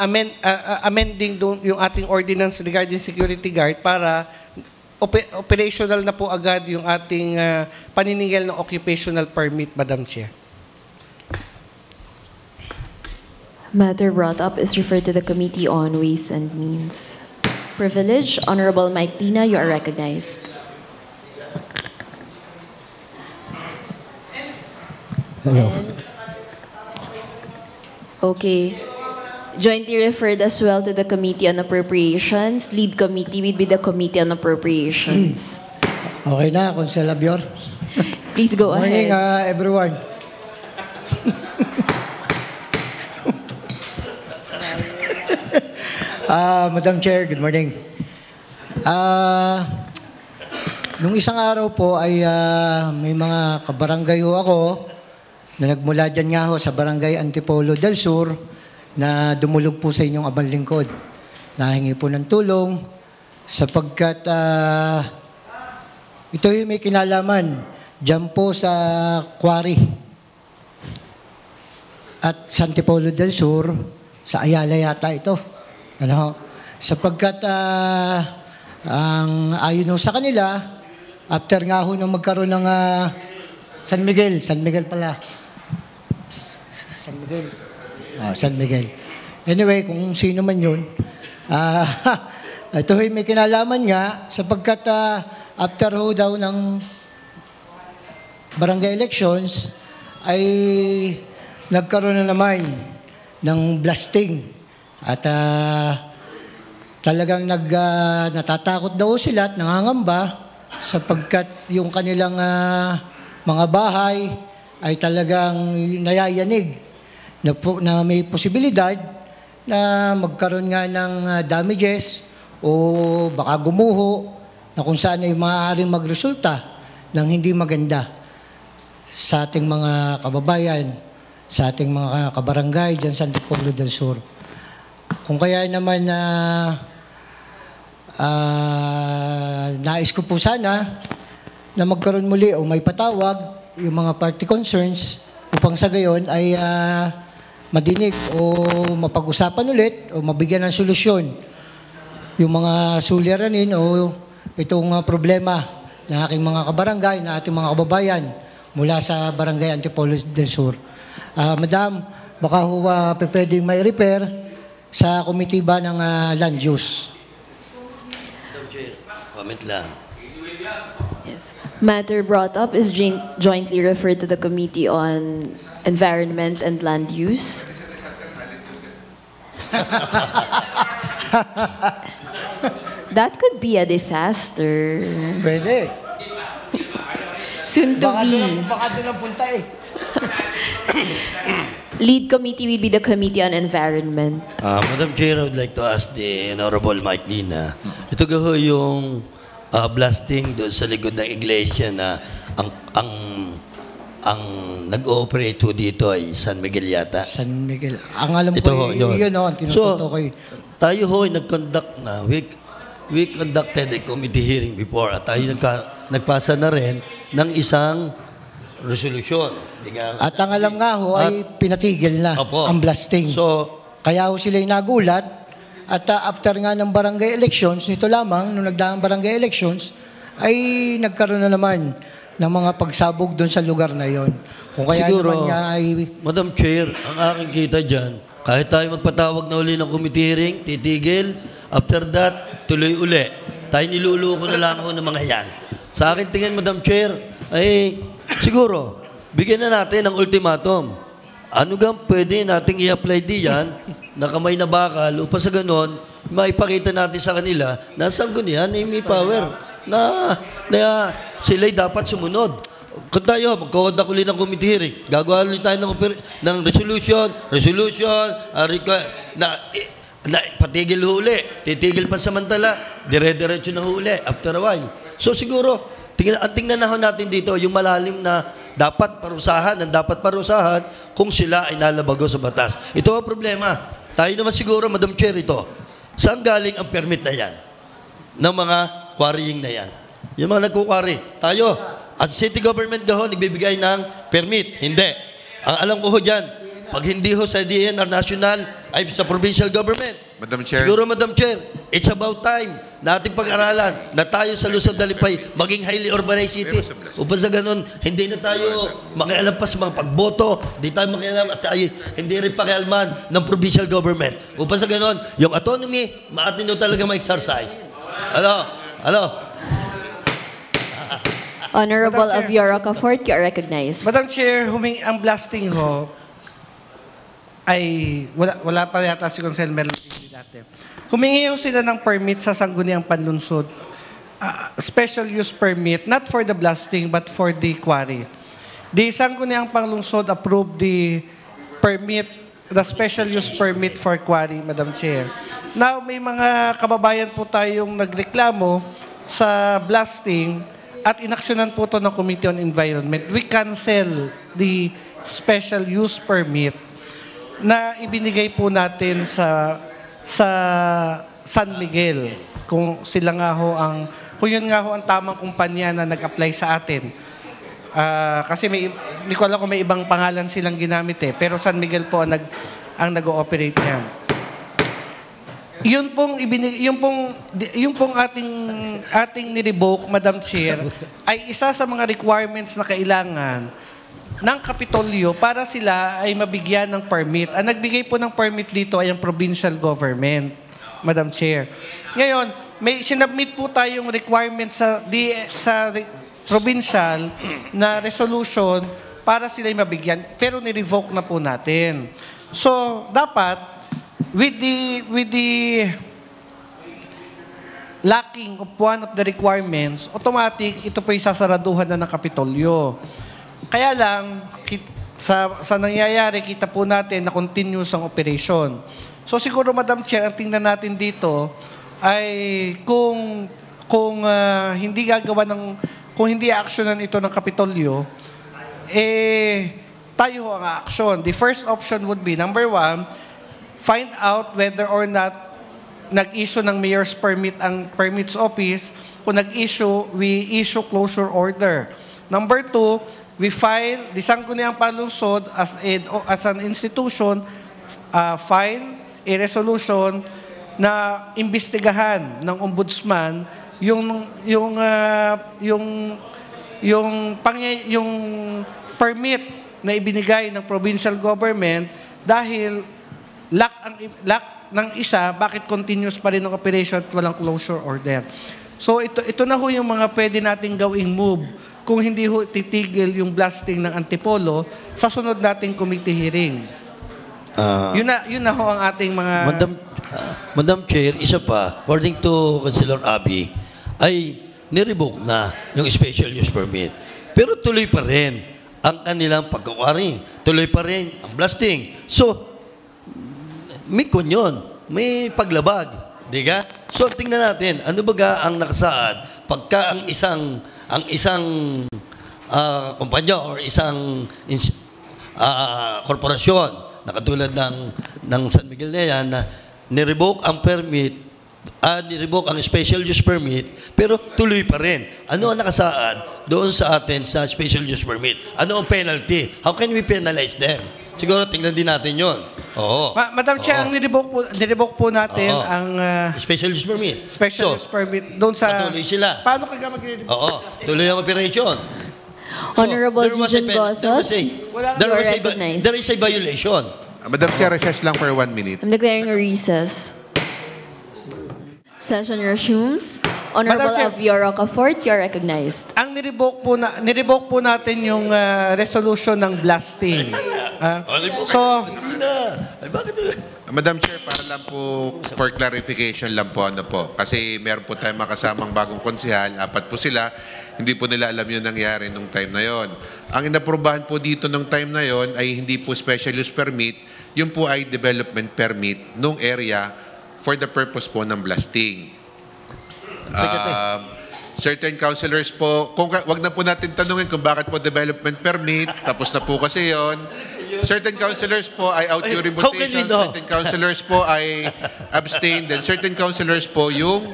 amending yung ating ordinance regarding security guard para operational na po agad yung ating paniningil ng occupational permit, Madam Chair. Matter brought up is referred to the Committee on Ways and Means. Privilege, Honorable Mike Lina, you are recognized. Hello. Okay. Jointly referred as well to the Committee on Appropriations. Lead committee will be the Committee on Appropriations. Okay na, Consel Abior. Please go Morning, ahead. everyone. Madam Chair, good morning. Nung isang araw po ay may mga kabarangay ho ako na nagmula dyan nga ho sa Barangay Antipolo del Sur na dumulog po sa inyong abang lingkod. Nahingi po ng tulong sapagkat ito yung may kinalaman dyan po sa Quarry at sa Antipolo del Sur, sa Ayala yata ito. Sapagkat ang ayon ho sa kanila, after nga ho nang magkaroon ng San Miguel pala. San Miguel. Anyway, kung sino man yun, ito may kinalaman nga sapagkat after ho daw ng barangay elections ay nagkaroon na naman ng blasting at talagang natatakot daw sila at nangangamba sapagkat yung kanilang mga bahay ay talagang nayayanig na may posibilidad na magkaroon nga ng damages o baka gumuho na kung saan ay maaaring magresulta ng hindi maganda sa ating mga kababayan, sa ating mga kabarangay dyan sa Antipolo del Sur. Kung kaya naman nais ko po sana na magkaroon muli o may patawag yung mga party concerns upang sa gayon ay madinig o mapag-usapan ulit o mabigyan ng solusyon yung mga suliranin o itong problema ng aking mga kabarangay, na ating mga kababayan mula sa Barangay Antipolo del Sur. Madam, baka ho pwedeng may repair sa komitiba ng land use. Comment lang. Matter brought up is jointly referred to the Committee on Environment and Land Use. That could be a disaster. Pwede. Soon to be. Baka doon ang punta eh. Lead committee will be the Committee on Environment. Madam Chair, I would like to ask the Honorable Mike Lina. Ito ho yung blasting doon sa likod ng iglesia na ang ang nag-ooperate ho dito ay San Miguel yata. San Miguel. Ang alam Ito ko, ho, yun. yun o, tinututo ko. Tayo ho ay nag-conduct na. We conducted a committee hearing before at tayo nagpasa na rin ng isang resolution. At ang alam nga ho ay pinatigil na ang blasting. Kaya ho sila'y nagulat at after nga ng barangay elections, nito lamang, nung nagdaang barangay elections, ay nagkaroon na naman ng mga pagsabog doon sa lugar na yon. Kung kaya siguro, naman niya ay... Madam Chair, ang aking kita dyan, kahit tayo magpatawag na uli ng committee hearing, titigil, after that, tuloy uli. Tayo niluluko na lang ako ng mga yan. Sa akin tingin, Madam Chair, ay siguro, bigyan na natin ng ultimatum. Ano gang pwede nating i-apply diyan na kamay na bakal upang sa ganon, maipakita natin sa kanila na sanggunian ay may power na sila'y dapat sumunod. Kung tayo, magkakondak uli ng committee hearing, gagawa ulit tayo ng resolution, na patigil huli, titigil pa samantala, dire-diretso na huli, after a while. So siguro, tingnan na natin dito, yung malalim na dapat parusahan kung sila ay nalabago sa batas. Ito ang problema. Tayo naman siguro, Madam Chair, ito. Saan galing ang permit na yan? Ng mga quarrying na yan? Yung mga nagkukwari. Tayo, as city government gaho, nagbibigay ng permit. Hindi. Ang alam ko ho dyan, pag hindi ho sa DNR National, ay sa provincial government. Madam Chair. Siguro, Madam Chair, it's about time na ating pag-aralan na tayo sa Luzon, Dalipay maging highly urbanized city. Upang sa ganun, hindi na tayo makialam pa sa mga pagboto, hindi tayo makialam at tayo hindi rin pakialman ng provincial government. Upang sa ganun, yung autonomy, maatin nyo talaga ma-exercise. Hello? Honorable Aviora Cafort, you are recognized. Madam Chair, ang blasting ho ay wala pa yata si Consel Merlin dati. Humingi ho sila ng permit sa Sangguniang Panlunsod. Special use permit, not for the blasting but for the quarry. The Sangguniang Panlunsod approved the special use permit for quarry, Madam Chair. Now, may mga kababayan po tayong nagreklamo sa blasting at inaksyonan po ito ng Committee on Environment. We cancel the special use permit na ibinigay po natin sa San Miguel. Kung yun nga ho ang tamang kumpanya na nag-apply sa atin. Kasi hindi ko alam kung may ibang pangalan silang ginamit pero San Miguel po ang nag-ooperate niya. Yun pong ating nirevoke, Madam Chair, ay isa sa mga requirements na kailangan ng Kapitolyo para sila ay mabigyan ng permit. Ang nagbigay po ng permit dito ay ang provincial government, Madam Chair. Ngayon, may sinubmit po tayong requirement sa provincial na resolution para sila ay mabigyan, pero ni-revoke na po natin. So, dapat, with the lacking of one of the requirements, automatic, ito po yung sasaraduhan na ng Kapitolyo. Kaya lang, sa nangyayari, kita po natin na continuous ang operation. So siguro, Madam Chair, ang tingnan natin dito ay kung hindi kung hindi actionan ito ng Kapitolyo, tayo ho ang action. The first option would be, number 1, find out whether or not nag-issue ng mayor's permit ang permits office. Kung nag-issue, we issue closure order. Number 2, we file the Sangguniang Panlunsod as an institution, file a resolution na imbestigahan ng ombudsman yung permit na ibinigay ng provincial government dahil lack ng isa, bakit continuous pa rin ang operation at walang closure order. So ito na ho yung mga pwede nating gawing move kung hindi ho titigil yung blasting ng Antipolo sa sunod nating committee hearing. Yun na ho ang ating mga... Madam Chair, isa pa, according to Councilor Abby, ay nirevoke na yung special use permit. Pero tuloy pa rin ang kanilang pagkukwari. Tuloy pa rin ang blasting. So, may kunyon, may paglabag. Di ka? So, tingnan natin, ano ba ang nakasaad pagka ang isang kumpanya or isang korporasyon na katulad ng San Miguel na yan na nirevoke ang permit, nirevoke ang special use permit, pero tuloy pa rin. Ano ang nakasaad doon sa atin sa special use permit? Ano ang penalty? How can we penalize them? Siguro tingnan din natin yun. Oo. Madam Chair, ang nirevoke po natin ang special use permit. Special use permit doon sa... Patuloy sila. Paano kayo mag-revoke? Oo. Tuloy ang operation. Honorable Eugene Gozos, there is a violation. Madam Chair, recess lang for 1 minute. I'm declaring a recess. Session resumes. Honorable Alvio Rocafort, you are recognized. Ang nirevoke po natin yung resolution ng blasting. So, Madam Chair, para lang po, for clarification lang po, kasi meron po tayong makasamang bagong konsehal, 4 po sila, hindi po nila alam yung nangyari nung time na yon. Ang inaprubahan po dito nung time na yon ay hindi po special use permit, yun po ay development permit nung area for the purpose po ng blasting. Certain councilors po, wag na po natin tanungin kung bakit po development permit, tapos na po kasi yon. Certain councilors po ay out during votation, certain councilors po ay abstain, then certain councilors po yung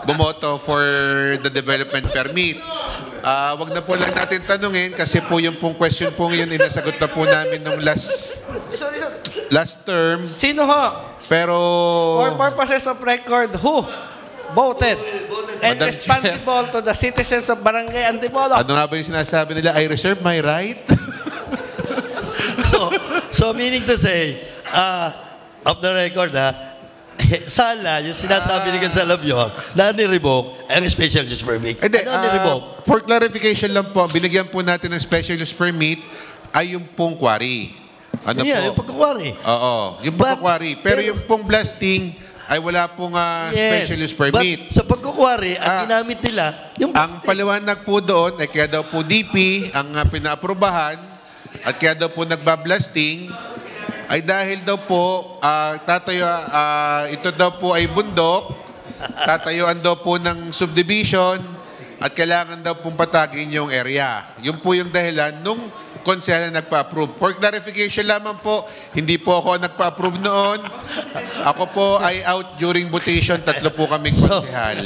bumoto for the development permit. Wag na po lang natin tanungin kasi po yung pong question po yun inasagot na po namin nung last term. Sino ho? Pero for purposes of record, who voted and Madam responsible to the citizens of Barangay Antipolo? Ano nga ba yung sinasabi nila? I reserve my right? So meaning to say, off the record, sana yung sinasabi ni Gonzalo Bion na ni-revoke ang special use permit. Ano for clarification lang po, binigyan po natin ng special use permit ay yung pong quarry. Ano po? Yung pagkukwari. Oo, yung pagkukwari. Pero yung pong blasting ay wala pong special use permit. But sa pagkukwari, ang ginamit nila, yung ang paliwanag po doon ay kaya daw po DP ang pinaaprobahan at kaya daw po nagbablasting ay dahil daw po ito daw po ay bundok, tatayuan daw po ng subdivision at kailangan daw pong patagin yung area. Yun po yung dahilan nung konsehal na nagpa-approve. For clarification lamang po, hindi po ako nagpa-approve noon. Ako po ay out during votation. 3 po kaming konsehal.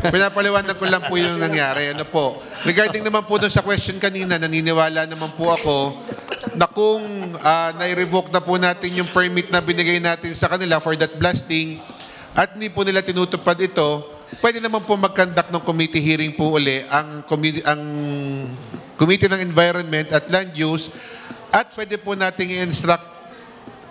Pinapaliwanag ko lang po yung nangyari. Ano po? Regarding naman po doon sa question kanina, naniniwala naman po ako na kung nai-revoke na po natin yung permit na binigay natin sa kanila for that blasting at hindi po nila tinutupad ito, pwede naman po mag-conduct ng committee hearing po uli ang Committee ng Environment at Land Use at pwede po nating i-instruct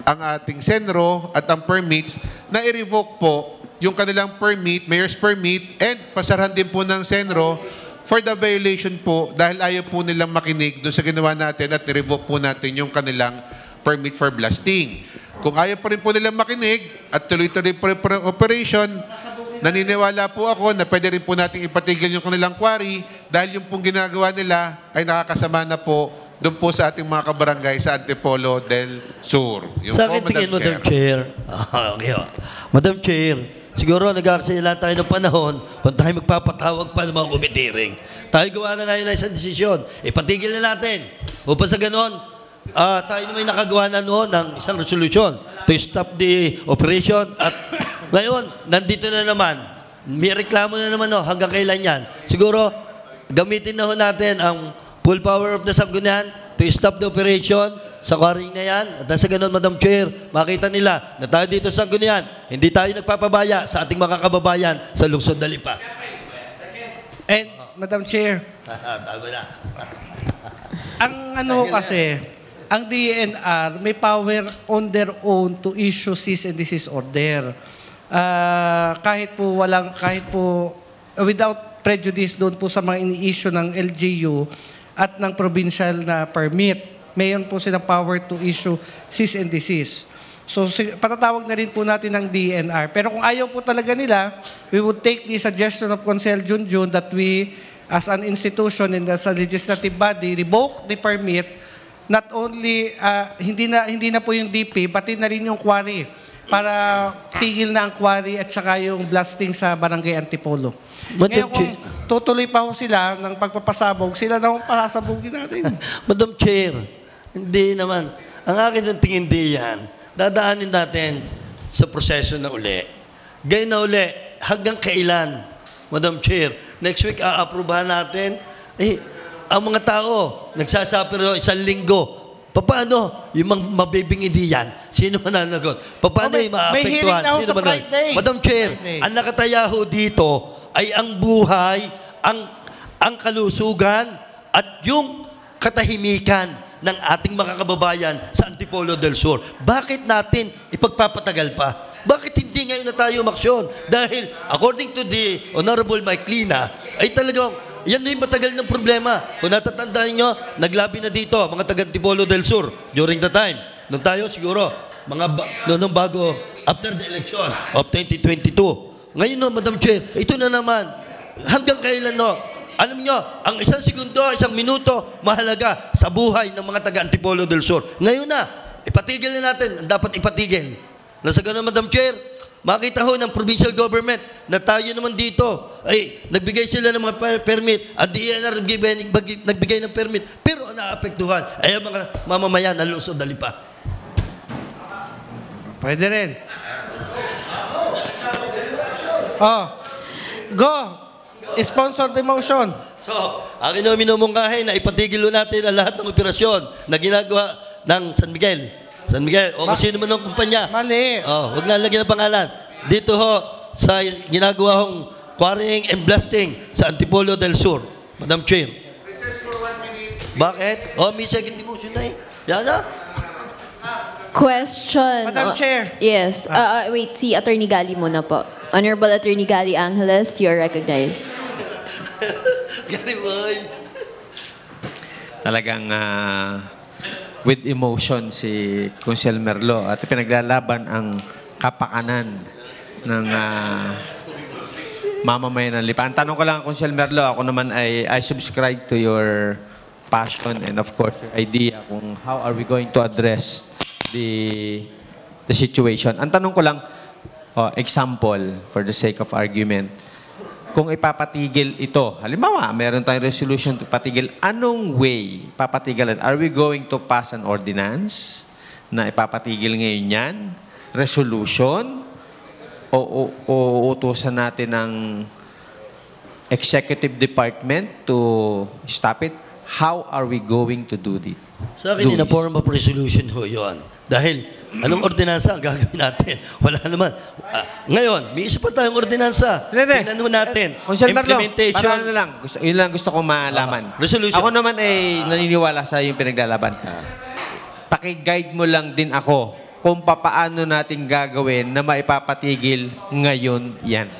ang ating Senro at ang permits na i-revoke po yung kanilang permit, mayor's permit, and pasarahan din po ng Senro for the violation po dahil ayaw po nilang makinig doon sa ginawa natin at i-revoke po natin yung kanilang permit for blasting. Kung ayaw pa rin po nilang makinig at tuloy-tuloy po rin ang operation, naniniwala po ako na pwede rin po natin ipatigil yung kanilang quarry dahil yung pong ginagawa nila ay nakakasama na po doon po sa ating mga kabarangay sa Antipolo del Sur. Yung sa akin tingin, Madam Chair. Okay. Madam Chair, siguro nag-aaksaya tayo ng panahon kung tayo magpapatawag pa ng mga committee. Tayo gawa na ngayon na isang desisyon. Ipatigil na natin. Upang sa ganon, tayo naman nakagawa na noon ng isang resolution to stop the operation at ngayon, nandito na naman. May reklamo na naman hanggang kailan yan. Siguro, gamitin na natin ang full power of the Sangguniang to stop the operation sa quarrying na yan. At sa ganun, Madam Chair, makita nila na tayo dito sa Sangguniang, hindi tayo nagpapabaya sa ating mga kababayan sa lungsod na Lipa. And, Madam Chair, ang kasi, ang DNR may power on their own to issue cease and desist order. Kahit po without prejudice doon po sa mga ini-issue ng LGU at ng provincial na permit. Mayroon po silang power to issue cease and desist. So patatawag na rin po natin ng DNR. Pero kung ayaw po talaga nila, we would take the suggestion of Consel Junjun that we as an institution and as a legislative body revoke the permit, not only hindi na po yung DP, pati na rin yung quarry para tigil na ang quarry at saka yung blasting sa Barangay Antipolo. Ngayon, tutuloy pa ho sila ng pagpapasabog, sila na ho pasasabugin natin. Madam Chair, hindi naman. Ang akin ng tingin di yan, dadaanin natin sa proseso na uli. Gayun na uli, hanggang kailan, Madam Chair, next week aaprubahan natin, ang mga tao, nagsasapiro 1 linggo, paano yung mabibingid yan? Sino mananagot? Paano yung maapektuhan? Sino mananagot? Madam Chair, ang nakataya ho dito ay ang buhay, ang kalusugan, at yung katahimikan ng ating mga kababayan sa Antipolo del Sur. Bakit natin ipagpapatagal pa? Bakit hindi ngayon na tayo umaksyon? Dahil according to the Honorable Mike Lina, ay talagang yan na yung matagal ng problema. Kung natatandaan nyo, naglabi na dito, mga taga Antipolo del Sur, during the time. Nung tayo siguro, nung bago, after the election of 2022. Ngayon no, Madam Chair, ito na naman. Hanggang kailan no? Alam nyo, ang 1 segundo, 1 minuto, mahalaga sa buhay ng mga taga Antipolo del Sur. Ngayon na, ipatigil na natin. Dapat ipatigil. Nasa ganun, Madam Chair, makita ho ng provincial government na tayo naman dito ay nagbigay sila ng mga permit at DNR nagbigay ng permit pero naapektuhan ay ang mga mamamayan na lusod dalipa. Pwede rin. Go! Sponsor the motion. So, akin na minumungkahin na ipatigil natin ang lahat ng operasyon na ginagawa ng San Miguel. San Miguel, o sino man ang kumpanya. Mali. Huwag na lagyan ng pangalan. Dito ho, sa ginagawa hong quarrying and blasting sa Antipolo del Sur. Madam Chair. Bakit? May second motion na eh. Yan na. Question. Madam Chair. Yes. Wait, si Attorney Gali muna po. Honorable Attorney Gali Angeles, you are recognized. Gali boy. Talagang with emotion si Consel Merlo at pinaglalaban ang kapakanan ng mamamayan ng Lipa. Ang tanong ko lang, Consel Merlo, ako naman I subscribe to your passion and of course your idea kung how are we going to address the situation. Ang tanong ko lang, example for the sake of argument, kung ipapatigil ito, halimbawa, meron tayong resolution to patigil, anong way papatigilan? Are we going to pass an ordinance na ipapatigil ngayon yan? Resolution? O utusan natin ng executive department to stop it? How are we going to do this? Sa akin, in a form of resolution ho yun. Dahil, anong ordinansa ang gagawin natin? Wala naman. Ngayon, may isa pa tayong ordinansa. Tingnan natin. Implementation. Parang lang. Yun lang gusto kong malaman. Resolution. Ako naman ay naniniwala sa yung pinaglalaban. Paki-guide mo lang din ako kung papaano natin gagawin na maipapatigil ngayon yan.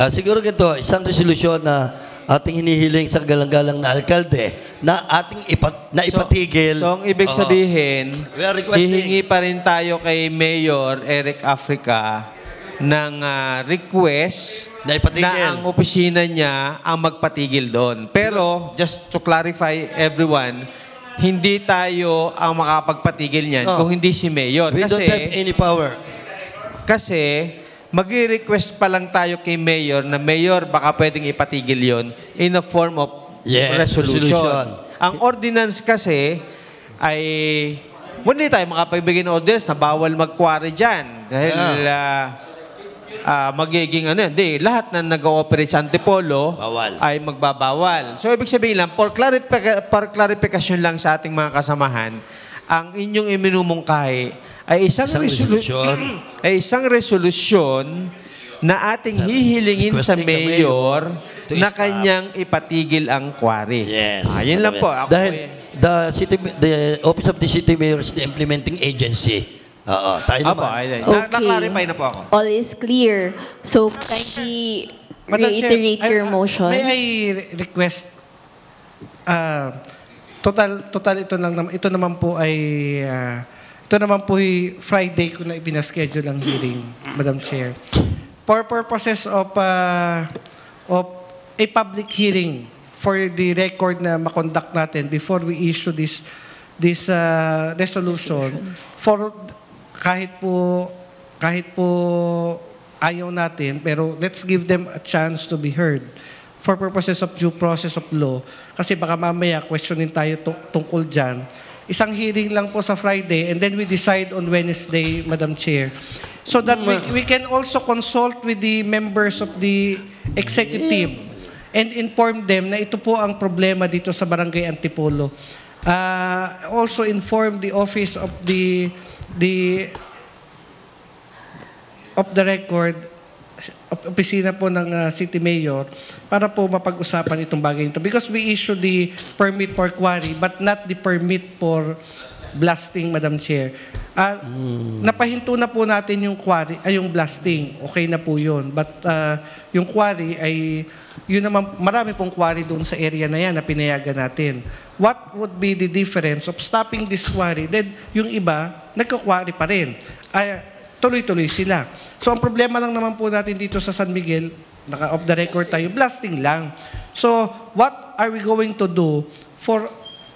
Siguro ganito, isang resolusyon na ating hinihiling sa galang-galang na alkalde na ating ipatigil. So, ang ibig sabihin, hihingi pa rin tayo kay Mayor Eric Africa ng request na ang opisina niya ang magpatigil doon. Pero, just to clarify everyone, hindi tayo ang makapagpatigil niyan kung hindi si Mayor. We don't have any power. Kasi, mag-request pa lang tayo kay Mayor na Mayor, baka pwedeng ipatigil yon in a form of resolution. Ang ordinance kasi ay hindi tayo makapagbigay ng ordinance na bawal mag-quarry dyan. Dahil magiging lahat na nag-ooperate sa Antipolo ay magbabawal. So, ibig sabihin lang, for clarification lang sa ating mga kasamahan, ang inyong iminumungkahi ay isang resolusyon na ating hihilingin sa Mayor na kanyang ipatigil ang quarry. Yes. Yun lang po. Dahil the Office of the City Mayor is the implementing agency. Tayo naman. Na-clarify na po ako. All is clear. So, kindly reiterate your motion. May I request, total ito naman po ay ito naman po Friday ko na ibinaschedule ang hearing, Madam Chair. For purposes of a public hearing for the record na makonduct natin before we issue this resolution, for kahit po ayaw natin, pero let's give them a chance to be heard. for purposes of due process of law, kasi baka mamaya questionin tayo tungkol dyan. Isang hearing lang po sa Friday and then we decide on Wednesday, Madam Chair. So that we can also consult with the members of the executive and inform them na ito po ang problema dito sa Barangay Antipolo. Also inform the office of the record, opisina po ng City Mayor para po mapag-usapan itong bagay ito. Because we issue the permit for quarry but not the permit for blasting, Madam Chair. Napahinto na po natin yung quarry, yung blasting. Okay na po yun. But yung quarry ay, yun naman, marami pong quarry doon sa area na yan na pinayagan natin. What would be the difference of stopping this quarry? Then yung iba, nagka-quarry pa rin. Tuloy-tuloy sila. So ang problema lang naman po natin dito sa San Miguel, naka-off the record tayo, blasting lang. So what are we going to do for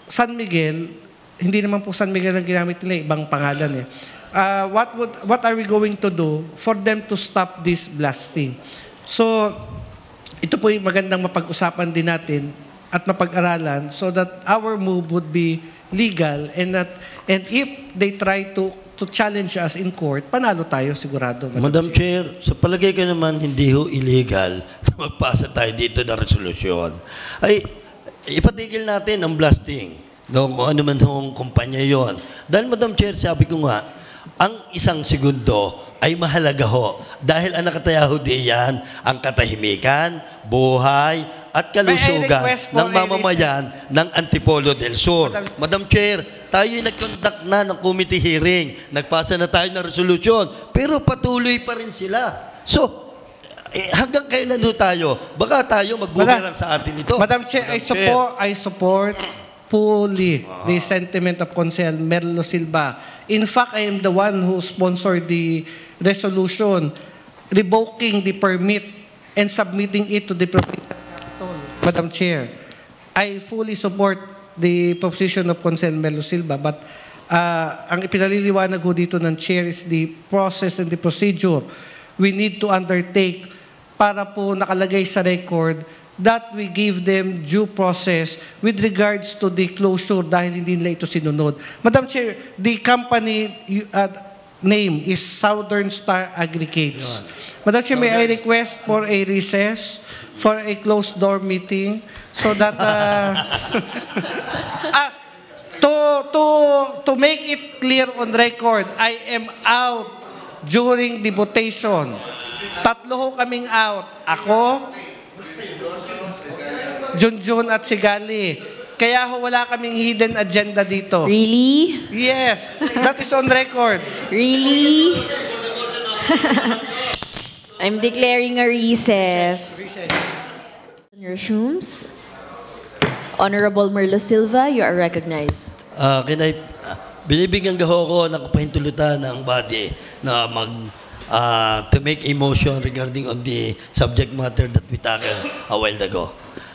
San Miguel? Hindi naman po San Miguel ang ginamit nila, ibang pangalan eh. What are we going to do for them to stop this blasting? So ito po yung magandang mapag-usapan din natin at mapag-aralan so that our move would be legal and if they try to challenge us in court, panalo tayo sigurado. Madam Chair, sa palagay ko naman hindi ho illegal na magpasa tayo dito ng resolusyon. Ay, ipatigil natin ang blasting. No, kung ano man itong kumpanya yon. Dahil Madam Chair, sabi ko nga, ang isang segundo ay mahalaga ho. Dahil ang nakataya ho diyan, ang katahimikan, buhay, at kalusugan ng mamamayan ng Antipolo del Sur. Madam Chair, tayo'y nag-conduct na ng committee hearing. Nagpasa na tayo ng resolusyon. Pero patuloy pa rin sila. So, hanggang kailan ho tayo? Baka tayo magbumerang sa atin ito. Madam Chair, I support fully the sentiment of Consel Merlo Silva. In fact, I am the one who sponsored the resolution revoking the permit and submitting it to the provincial council. Madam Chair, I fully support the position of Consel Merlo Silva, but ang ipinaliliwanag ko dito ng Chair is the process and the procedure we need to undertake para po nakalagay sa record that we give them due process with regards to the closure dahil hindi nila ito sinunod. Madam Chair, the company name is Southern Star Aggregates. Madam Chair, may I request for a recess for a closed door meeting so that to make it clear on record, I am out during the votation. Tatlo ho kaming out. Ako, Junjun at Sigali. Kaya ho wala kaming hidden agenda dito. Really? Yes. That is on record. Really? I'm declaring a recess. On your shoes. Honorable Merlo Silva, you are recognized. Binibigyan gaho ko ng kapahintulutan ng body na to make a motion regarding on the subject matter that we tackled a while ago.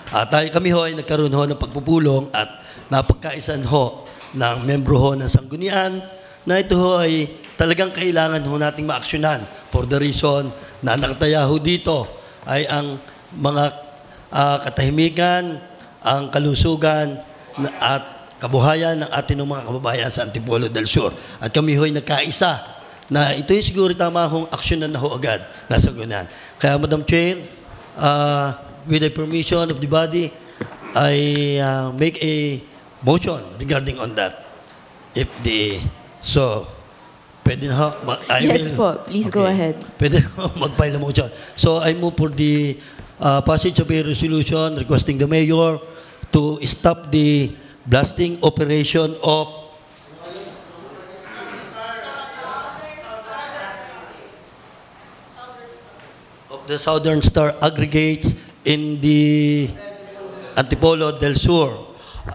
Kami ho ay nagkaroon ho ng pagpupulong at napagkaisan ho ng membro ho ng Sanggunian na ito ho ay talagang kailangan ho nating maaksyonan for the reason na nakataya ho dito ay ang mga katahimikan, ang kalusugan at kabuhayan ng ating mga kababayan sa Antipolo del Sur. At kami ho ay nagkaisa na ito ay siguro tama hong aksyonan na ho agad na Sanggunian. Kaya Madam Chair, with the permission of the body, I make a motion regarding on that. Pwede na ho? Yes po, please go ahead. Pwede na ho mag-file na motion. So I move for the passage of a resolution requesting the mayor to stop the blasting operation of the Southern Star Aggregates in the Antipolo del Sur,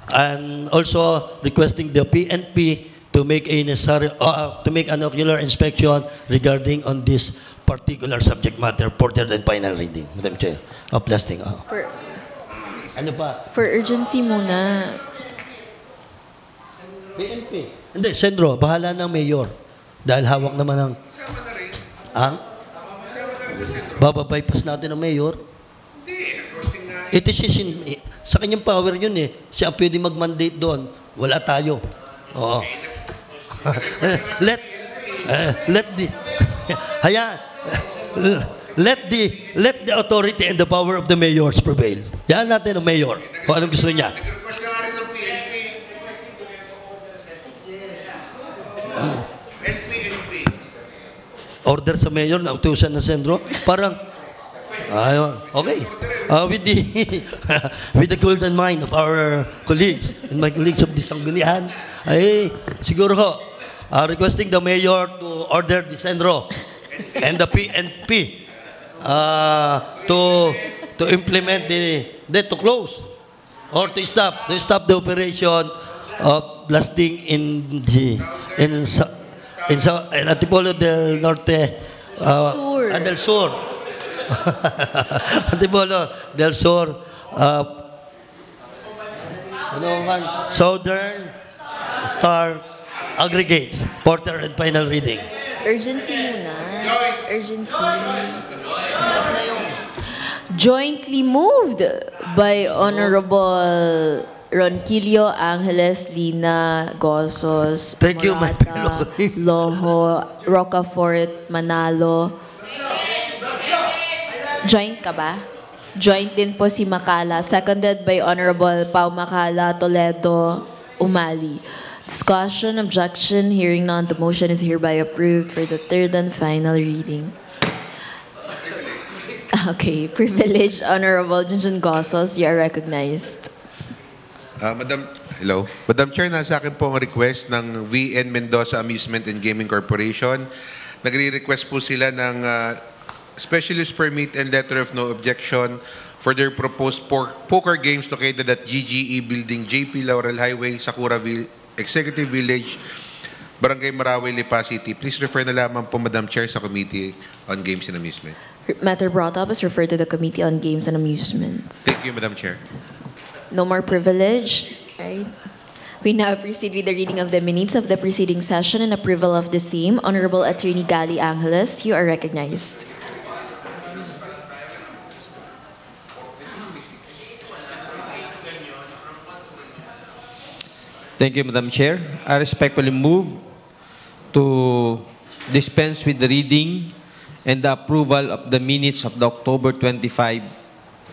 and also requesting the PNP to make a necessary to make an ocular inspection regarding on this particular subject matter further than final reading, Madam Chair, of blasting. Ano pa? For urgency muna. PNP. Hindi, Sendro, bahala ng mayor. Dahil hawak naman ng... Bababypass natin ang mayor? Hindi, requesting nga It is sa kanyang power yun eh. Siya ang pwede mag-mandate doon. Wala tayo. Oo. let the hayaan let the authority and the power of the mayors prevail. Yan natin ang mayor. Kung anong gusto niya. Order sa mayor na utusan ng sentro. Parang okay. With the golden mind of our colleagues and my colleagues of the Sanggunian, ay siguro ho, requesting the mayor to order the Sendro and the PNP to implement to close or to stop the operation of blasting in Antipolo del Norte, del Sur. Antipolo del Sur, Southern Star Aggregates, Porter and final reading. Urgency muna. Urgency. Jointly moved by Honorable Ronquillo Angeles, Lina Gozos, Thank you, my Morata, Loho, Rocafort, Manalo. Joint ka ba? Joint din po si Macala. Seconded by Honorable Pao Macala, Toledo, Umali. Discussion, objection, hearing none, the motion is hereby approved for the third and final reading. Okay, privileged Honorable Junjun Gozos, you are recognized. Madam Chair, nasa akin po ang request ng VN Mendoza Amusement and Gaming Corporation. Nagre-request po sila ng special use permit and letter of no objection for their proposed poker games located at GGE Building, JP Laurel Highway, Sakuraville, Executive Village, Barangay Marawi, Lipa City. Please refer na lamang po, Madam Chair, sa Committee on Games and Amusement. Matter brought up is referred to the Committee on Games and Amusements. Thank you, Madam Chair. No more privilege. Right. We now proceed with the reading of the minutes of the preceding session and approval of the same. Honorable Attorney Gali Angeles, you are recognized. Thank you, Madam Chair. I respectfully move to dispense with the reading and the approval of the minutes of the October 25,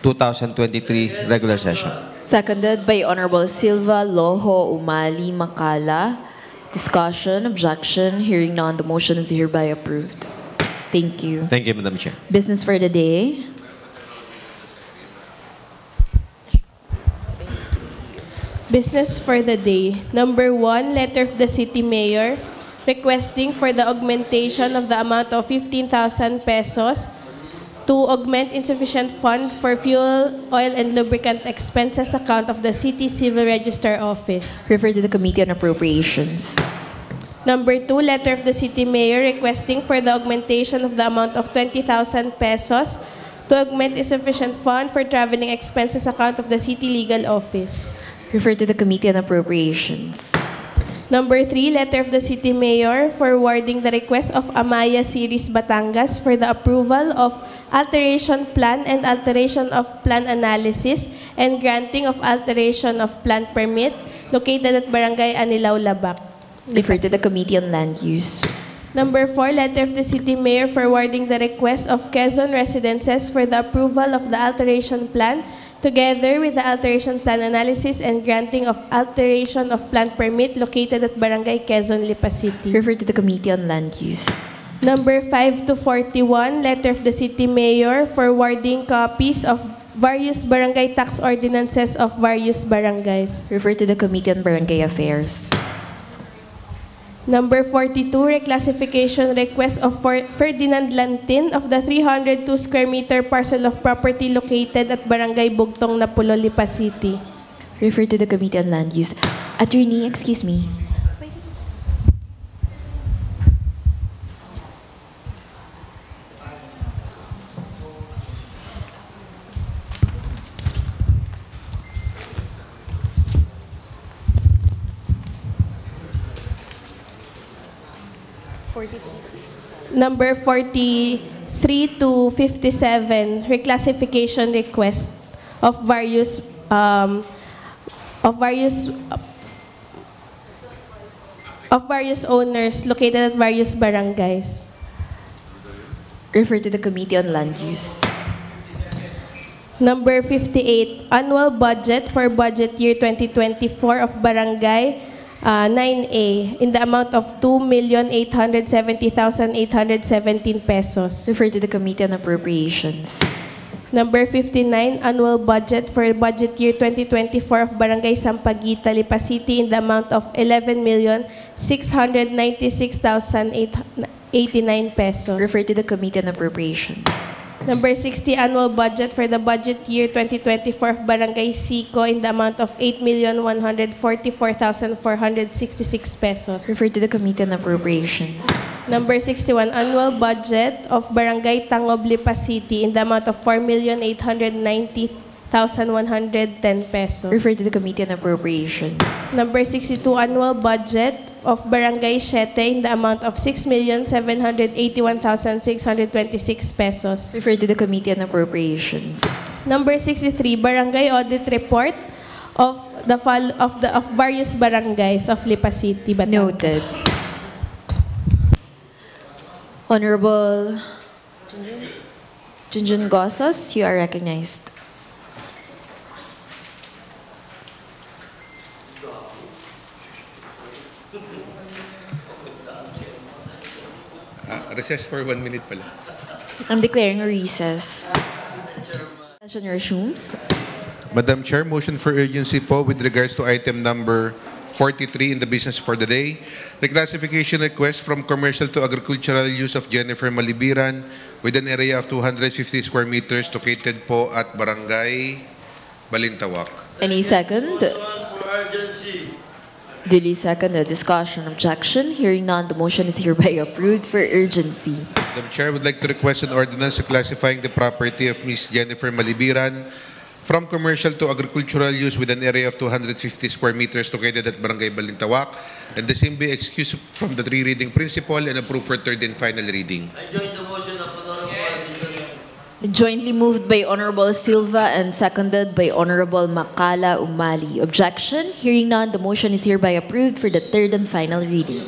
2023 regular session. Seconded by Honorable Silva, Loho, Umali, Macala. Discussion, objection, hearing none, the motion is hereby approved. Thank you. Thank you, Madam Chair. Business for the day. Business for the day. Number 1, letter of the City Mayor requesting for the augmentation of the amount of 15,000 pesos to augment insufficient fund for fuel, oil, and lubricant expenses account of the City Civil Register Office. Refer to the Committee on Appropriations. Number 2, letter of the City Mayor requesting for the augmentation of the amount of 20,000 pesos to augment insufficient fund for traveling expenses account of the City Legal Office. Refer to the Committee on Appropriations. Number 3, letter of the City Mayor forwarding the request of Amaya Series Batangas for the approval of alteration plan and alteration of plan analysis and granting of alteration of plan permit located at Barangay Anilaw, Labac. Refer to the Committee on Land Use. Number 4, letter of the City Mayor forwarding the request of Quezon Residences for the approval of the alteration plan together with the alteration plan analysis and granting of alteration of plan permit located at Barangay Quezon, Lipa City. Refer to the Committee on Land Use. Number 5 to 41, letter of the City Mayor forwarding copies of various barangay tax ordinances of various barangays. Refer to the Committee on Barangay Affairs. Number 42, reclassification request of Ferdinand Lantin of the 302 square meter parcel of property located at Barangay Bugtong, Napulo, Lipa City. Refer to the Committee on Land Use. Attorney, excuse me. Number 43 to 57, reclassification request of various of various owners located at various barangays. Refer to the Committee on Land Use. Number 58, annual budget for budget year 2024 of Barangay 9A in the amount of 2,870,817 pesos. Refer to the Committee on Appropriations. Number 59, annual budget for budget year 2024 of Barangay Sampaguita, Lipa City in the amount of 11,696,889 pesos. Refer to the Committee on Appropriations. Number 60, annual budget for the budget year 2024 of Barangay Sico in the amount of 8,144,466 pesos. Refer to the Committee on Appropriations. Number 61, annual budget of Barangay Tangob, Lipa City in the amount of 4,890,110 pesos. Refer to the Committee on Appropriations. Number 62, annual budget of Barangay Siete in the amount of 6,781,626 pesos. Refer to the Committee on Appropriations. Number 63, Barangay Audit Report of various barangays of Lipa City, Batangas. Noted. Honorable Junjun Gozos, you are recognized. Recess for 1 minute pala. I'm declaring a recess. Session resumes. Madam Chair, motion for urgency po with regards to item number 43 in the business for the day. The classification request from commercial to agricultural use of Jennifer Malibiran with an area of 250 square meters located po at Barangay Balintawak. Any second? Duly seconded. Discussion, objection. Hearing none, the motion is hereby approved for urgency. Madam Chair, I would like to request an ordinance classifying the property of Ms. Jennifer Malibiran from commercial to agricultural use with an area of 250 square meters located at Barangay Balintawak, and the same be excused from the three reading principle and approved for third and final reading. I join the motion of Jointly moved by Honorable Silva and seconded by Honorable Makala Umali. Objection? Hearing none, the motion is hereby approved for the third and final reading.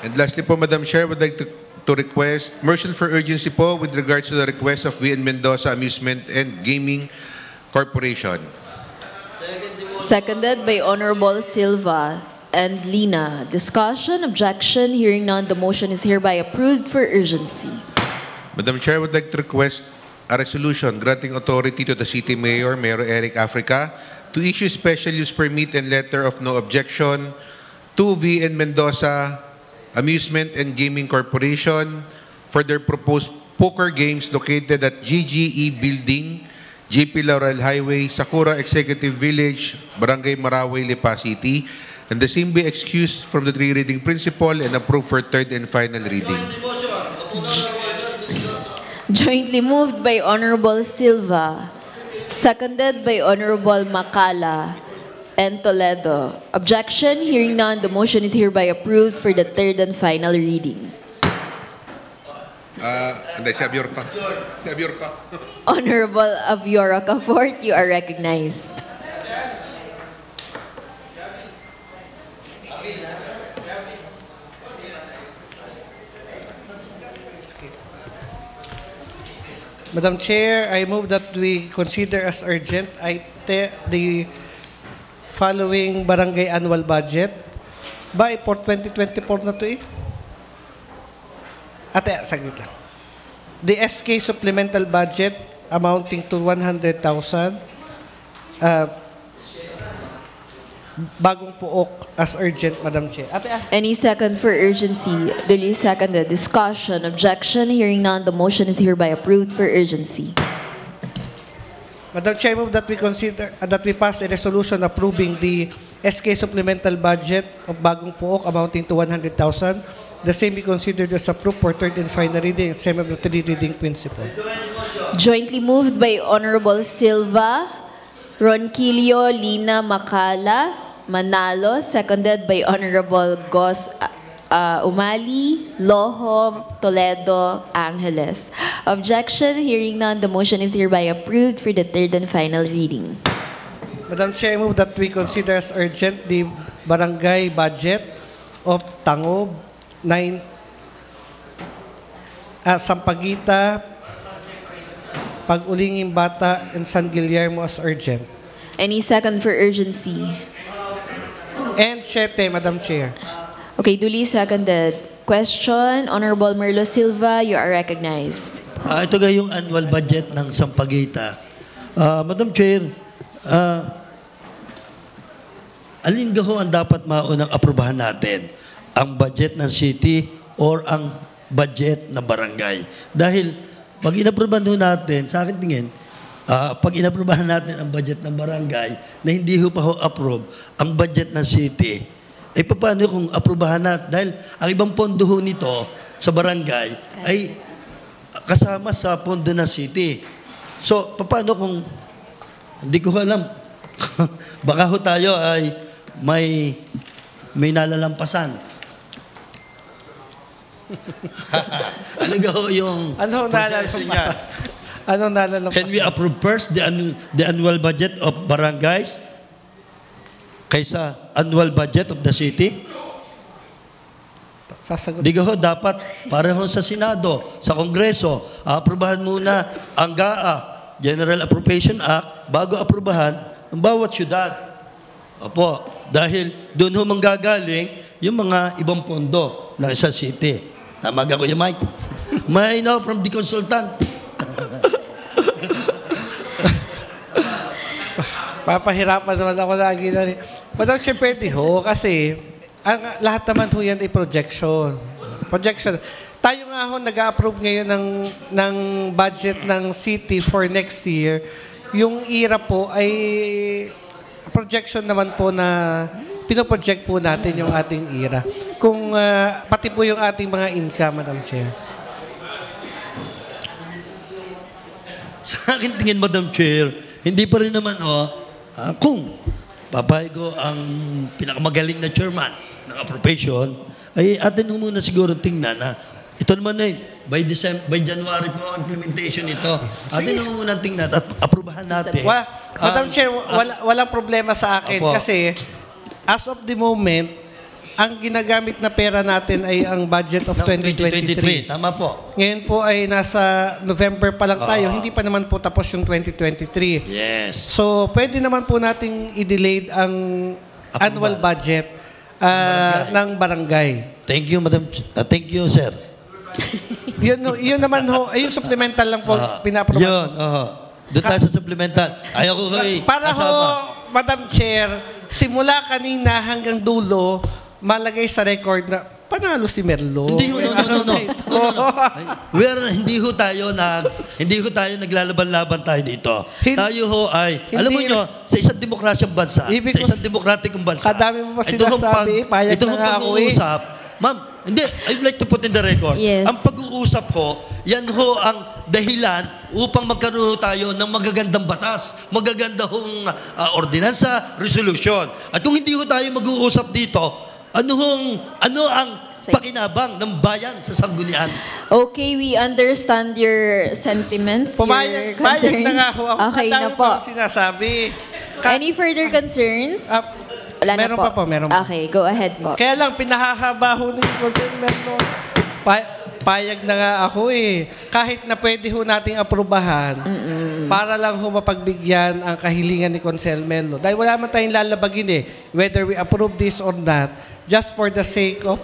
And lastly po, Madam Chair, I would like to request motion for urgency po with regards to the request of VN Mendoza Amusement and Gaming Corporation. Seconded by Honorable Silva and Lina. Discussion, objection, hearing none, the motion is hereby approved for urgency. Madam Chair, I would like to request a resolution granting authority to the City Mayor, Mayor Eric Africa, to issue special use permit and letter of no objection to VN Mendoza Amusement and Gaming Corporation for their proposed poker games located at GGE Building, JP Laurel Highway, Sakura Executive Village, Barangay Marawi, Lipa City, and the same be excused from the three reading principle and approved for third and final reading. Jointly moved by Honorable Silva, seconded by Honorable Makala and Toledo. Objection? Hearing none, the motion is hereby approved for the third and final reading. Anday, si Abior pa. Si Abior pa. Honorable Abiora Cafort, you are recognized. Madam Chair, I move that we consider as urgent the following barangay annual budget. Ba, for 2024 na to eh. Ate, saglit lang. The SK supplemental budget amounting to 100,000. Bagong puok as urgent, Madam Chair. Ate, Any second for urgency? Duly seconded. Discussion, objection, hearing none, the motion is hereby approved for urgency. Madam Chair, I move that we consider that we pass a resolution approving the SK supplemental budget of Bagong Puok amounting to 100,000. The same be considered as approved for third and final reading and same of the three reading principle. Jointly moved by Honorable Silva, Ronquillo, Lina, Makala, Manalo, seconded by Honorable Umali, Lohom, Toledo, Angeles. Objection, hearing none, the motion is hereby approved for the third and final reading. Madam Chair, I move that we consider as urgent the barangay budget of Tangob, Sampaguita, Pag-ulinging Bata, and San Guillermo as urgent. Any second for urgency? And 7, Madam Chair. Okay, duly seconded. Question, Honorable Merlo Silva, you are recognized. Ito ga yung annual budget ng Sampaguita. Madam Chair, alin ga ho ang dapat maunang aprobahan natin? Ang budget ng city or ang budget ng barangay? Dahil pag inaprobahan ho natin, sa akin tingin, pag inaprobahan natin ang budget ng barangay na hindi ho pa ho approve ang budget ng city, ay paano kung aprobahan natin? Dahil ang ibang pondo ho nito sa barangay ay kasama sa pondo ng city. So, paano kung hindi ko alam, baka ho tayo ay may nalalampasan. Ano ho yung nalalampasan? Ano nalalampasan? Can we approve first the annual budget of barangays kaysa annual budget of the city? Sasagot. Di ho, dapat pareho sa Senado, sa Kongreso, aprobahan muna ang GAA, General Appropriation Act, bago aprobahan ang bawat syudad. Opo, dahil doon ho manggagaling yung mga ibang pondo ng isang city. Tama ka, Kuya Mike? May know from the consultant. Papahirapan naman ako lagi na rin. Madam Chair, pwede ho, kasi lahat naman ho yan ay projection. Projection. Tayo nga ho, nag-approve ngayon ng budget ng city for next year. Yung IRA po ay projection naman po na pinoproject po natin yung ating IRA. Kung pati po yung ating mga income, Madam Chair. Sa akin tingin, Madam Chair, hindi pa rin naman kung papayag ko ang pinakamagaling na chairman ng appropriation, ay atin mo muna siguro tingnan na ito naman by January po ang implementation ito. Atin mo muna tingnan at aprobahan natin. Madam Chair, walang problema sa akin kasi as of the moment, ang ginagamit na pera natin ay ang budget of 2023. Tama po. Ngayon po ay nasa November pa lang tayo. Hindi pa naman po tapos yung 2023. Yes. So, pwede naman po nating i-delay ang annual budget ng barangay. Thank you, Madam. Thank you, sir. Yun naman ho, yung supplemental lang po pinapromote. Yun, doon tayo sa supplemental. Ayaw ko para ho, Madam Chair, simula kanina hanggang dulo, malagay sa record na panalo si Merlo. Hindi ho, no. Hindi ho tayo naglalaban-laban tayo dito. Tayo ho ay, alam mo nyo, sa isang demokrasyang bansa, sa isang demokratikong bansa, kadami mo pa sinasabi, payag na nga ako Ma'am, hindi, I'd like to put in the record. Yes. Ang pag-uusap ho, yan ho ang dahilan upang magkaroon tayo ng magagandang batas, magagandang ordinansa, resolution. At kung hindi ho tayo mag-uusap dito, ano ang pakinabang ng bayan sa sanggunian? Okay, we understand your sentiments, your concerns. Na nga ho ako. Okay na po. Sinasabi. Any further concerns? Wala meron na po. Meron pa po. Okay, go ahead po. Kaya lang, pinahahaba ho ni Jose Merlo. Payag na nga ako Kahit na pwede ho nating aprobahan, para lang ho mapagbigyan ang kahilingan ni Consel Merlo. Dahil wala man tayong lalabagin whether we approve this or not, just for the sake of,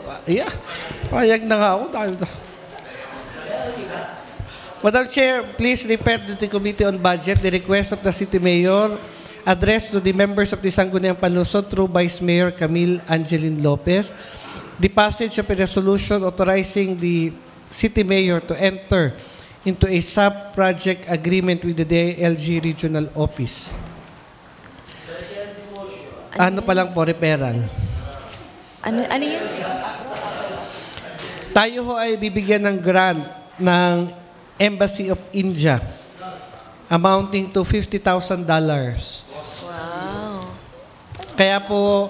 payag na nga ako. Madam Chair, please refer to the Committee on Budget the request of the City Mayor addressed to the members of the Sangguniang Panlungsod through Vice Mayor Camille Angeline Lopez. The passage of a resolution authorizing the City Mayor to enter into a sub-project agreement with the DILG Regional Office. Ano pa lang po, referral. Ano yun? Tayo ho ay bibigyan ng grant ng Embassy of India amounting to $50,000. Wow. Kaya po,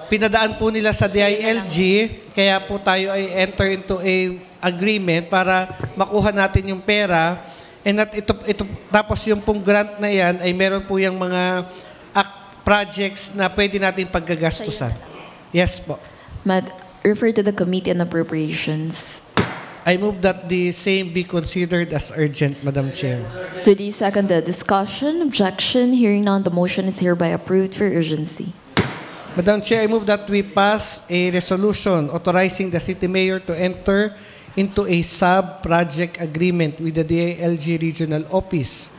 pinadaan po nila sa DILG, kaya po tayo ay enter into a agreement para makuha natin yung pera. And at ito, tapos yung pong grant na yan ay meron po yung mga projects na pwede natin paggagastusan. Yes po. Refer to the Committee on Appropriations. I move that the same be considered as urgent, Madam Chair. Duly seconded. Discussion, objection, hearing none, the motion is hereby approved for urgency. Madam Chair, I move that we pass a resolution authorizing the City Mayor to enter into a sub-project agreement with the DILG Regional Office.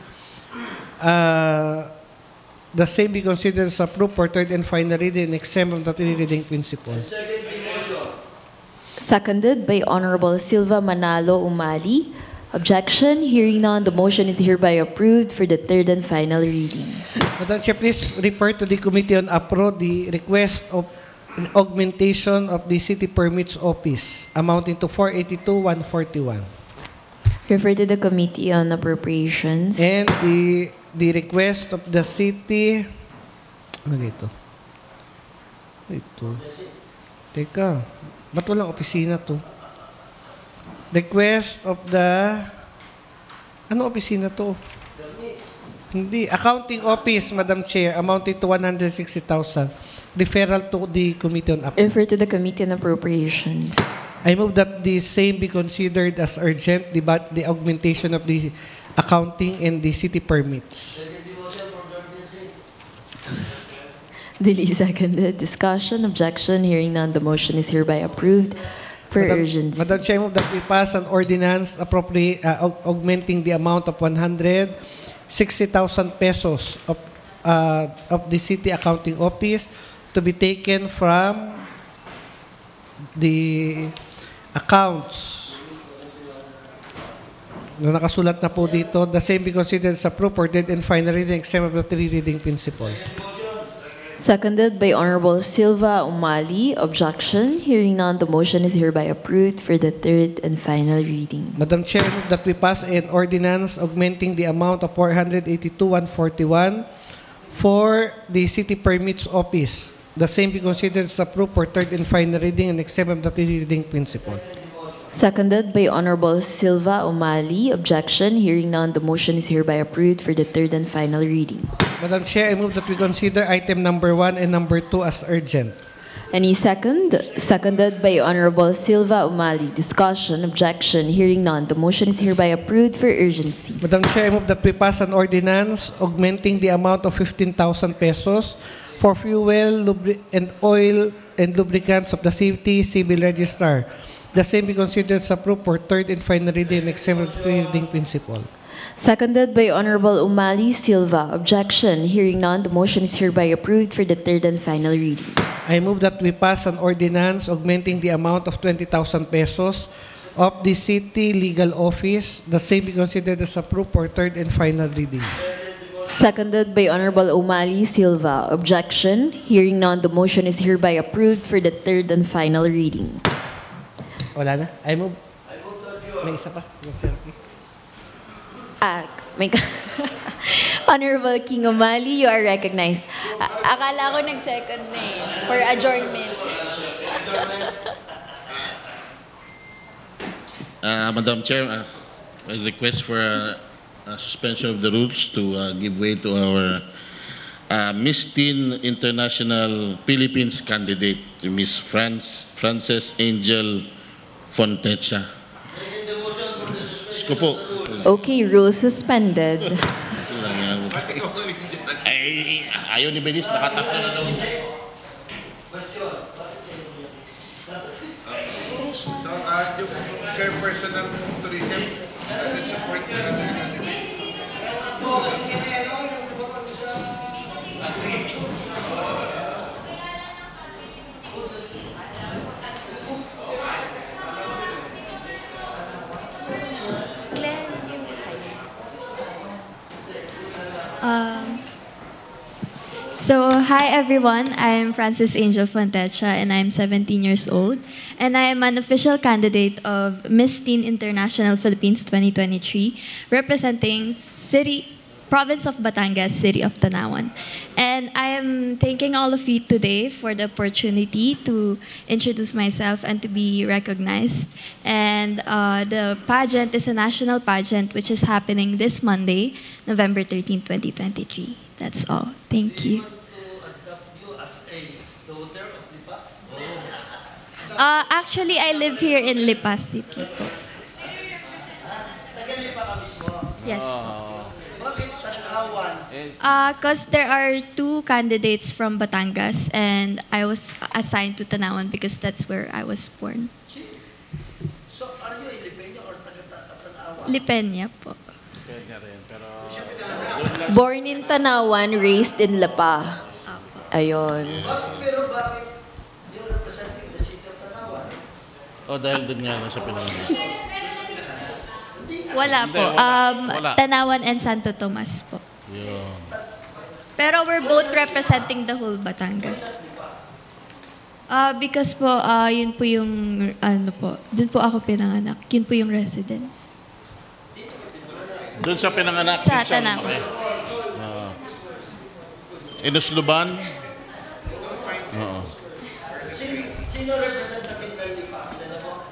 The same be considered as approved for third and final reading and exempt from the three reading principle. Seconded by Honorable Silva Manalo Umali. Objection, hearing none, the motion is hereby approved for the third and final reading. Madam Chair, please refer to the Committee on APRO the request of an augmentation of the City Permits Office amounting to 482,141. Refer to the Committee on Appropriations. And the request of the city. Ano dito? Ito. Teka. Ba't walang opisina to? Request of the... Ano opisina to? Hindi. Accounting Office, Madam Chair, amounting to 160,000. Referral to the Committee on Appropriations. Refer to the Committee on Appropriations. I move that the same be considered as urgent, the augmentation of the accounting and the city permits. Duly seconded. Discussion, objection, hearing none, the motion is hereby approved for urgency. Madam Chair, I move that we pass an ordinance augmenting the amount of 160,000 pesos of the City Accounting Office to be taken from the accounts. No, nakasulat na po dito. The same be considered as approved for third and final reading except of the three reading principle. Seconded by Honorable Silva Umali. Objection, hearing none, the motion is hereby approved for the third and final reading. Madam Chair, I move that we pass an ordinance augmenting the amount of 482,141 for the City Permits Office. The same be considered as approved for third and final reading and except of the three reading principle. Seconded by Honorable Silva Umali. Objection, hearing none, the motion is hereby approved for the third and final reading. Madam Chair, I move that we consider item number 1 and number 2 as urgent. Any second? Seconded by Honorable Silva Umali. Discussion, objection, hearing none, the motion is hereby approved for urgency. Madam Chair, I move that we pass an ordinance augmenting the amount of 15,000 pesos for fuel and oil and lubricants of the City Civil Registrar. The same be considered as approved for third and final reading and except of the reading principle. Seconded by Honorable Umali Silva. Objection, hearing none, the motion is hereby approved for the third and final reading. I move that we pass an ordinance augmenting the amount of 20,000 pesos of the City Legal Office. The same be considered as approved for third and final reading. Seconded by Honorable Umali Silva. Objection, hearing none, the motion is hereby approved for the third and final reading. Wala na? I move. May isa pa. May Honorable King Umali, you are recognized. Akala ko nag-second na eh, for adjournment. Madam Chair, I request for a suspension of the rules to give way to our Miss Teen International Philippines candidate, Miss Frances Angel Fontecha. Isko po. Okay, rules suspended. Ay, ayaw ni Benis, nakatakta na daw. So, yung chairperson ng tourism, support na So, hi everyone. I'm Frances Angel Fontecha and I'm 17 years old. And I am an official candidate of Miss Teen International Philippines 2023, representing City province of Batangas, city of Tanawan. And I am thanking all of you today for the opportunity to introduce myself and to be recognized. And the pageant is a national pageant which is happening this Monday, November 13, 2023. That's all. Thank you. Actually, I live here in Lipa City po. Yes po. Because there are 2 candidates from Batangas and I was assigned to Tanawan because that's where I was born. So, are you a Lipeño or taga-Tanawan? Lipeña po. Born in Tanawan, raised in Lapa. Ayun. Pero bakit you're representing the city of Tanawan? Dahil doon nga sa pinangalan. Wala po. Wala. Tanawan and Santo Tomas po. Yeah. Pero we're both representing the whole Batangas. Because po, yun po yung, dun po ako pinanganak. Yun po yung residence. Doon sa pinanganak. Sa Tanawan. Inusluban? Oo. Sino representative ng Lipa?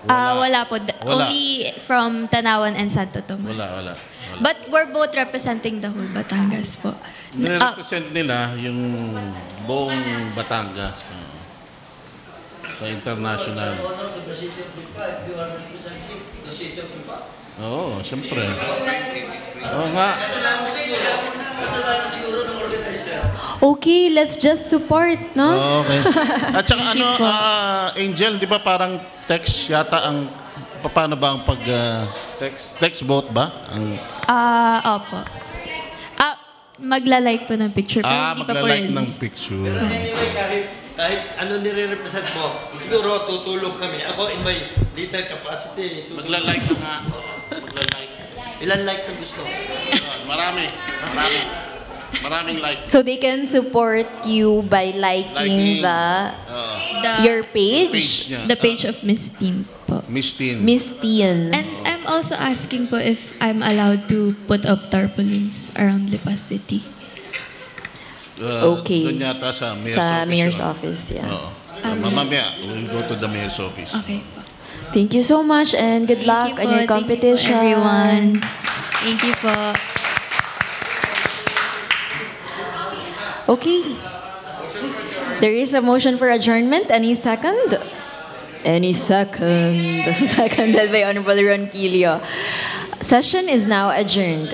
Wala po. Wala. Only from Tanawan and Santo Tomas. Wala. But we're both representing the whole Batangas po. Nire-represent nila yung buong Batangas sa international. Oo, siyempre. Oo nga. Okay, let's just support, no? Okay. At saka Angel, di ba parang text yata ang, paano ba ang pag, text vote ba? Opo. Magla-like po ng picture. Pero hindi pa po magla-like ng release. picture. Anyway, kahit ano nire-represent mo, siguro tutulong kami. Ako in my little capacity. Magla-like ka nga. Magla-like. Ilan likes ang gusto? Maraming like. So they can support you by liking your page? The page of Miss Teen po. Miss Teen. Miss Teen. And I'm also asking po if I'm allowed to put up tarpaulins around Lipa City. Okay. Doon yata sa mayor's Sa office. mayor's office, yeah. Oo. Mamaya, we'll go to the mayor's office. Okay. Thank you so much and good luck on your competition. Thank you po, everyone. Thank you po. Okay. There is a motion for adjournment. Any second? Any second. Seconded by Honorable Ron Quilio. Session is now adjourned.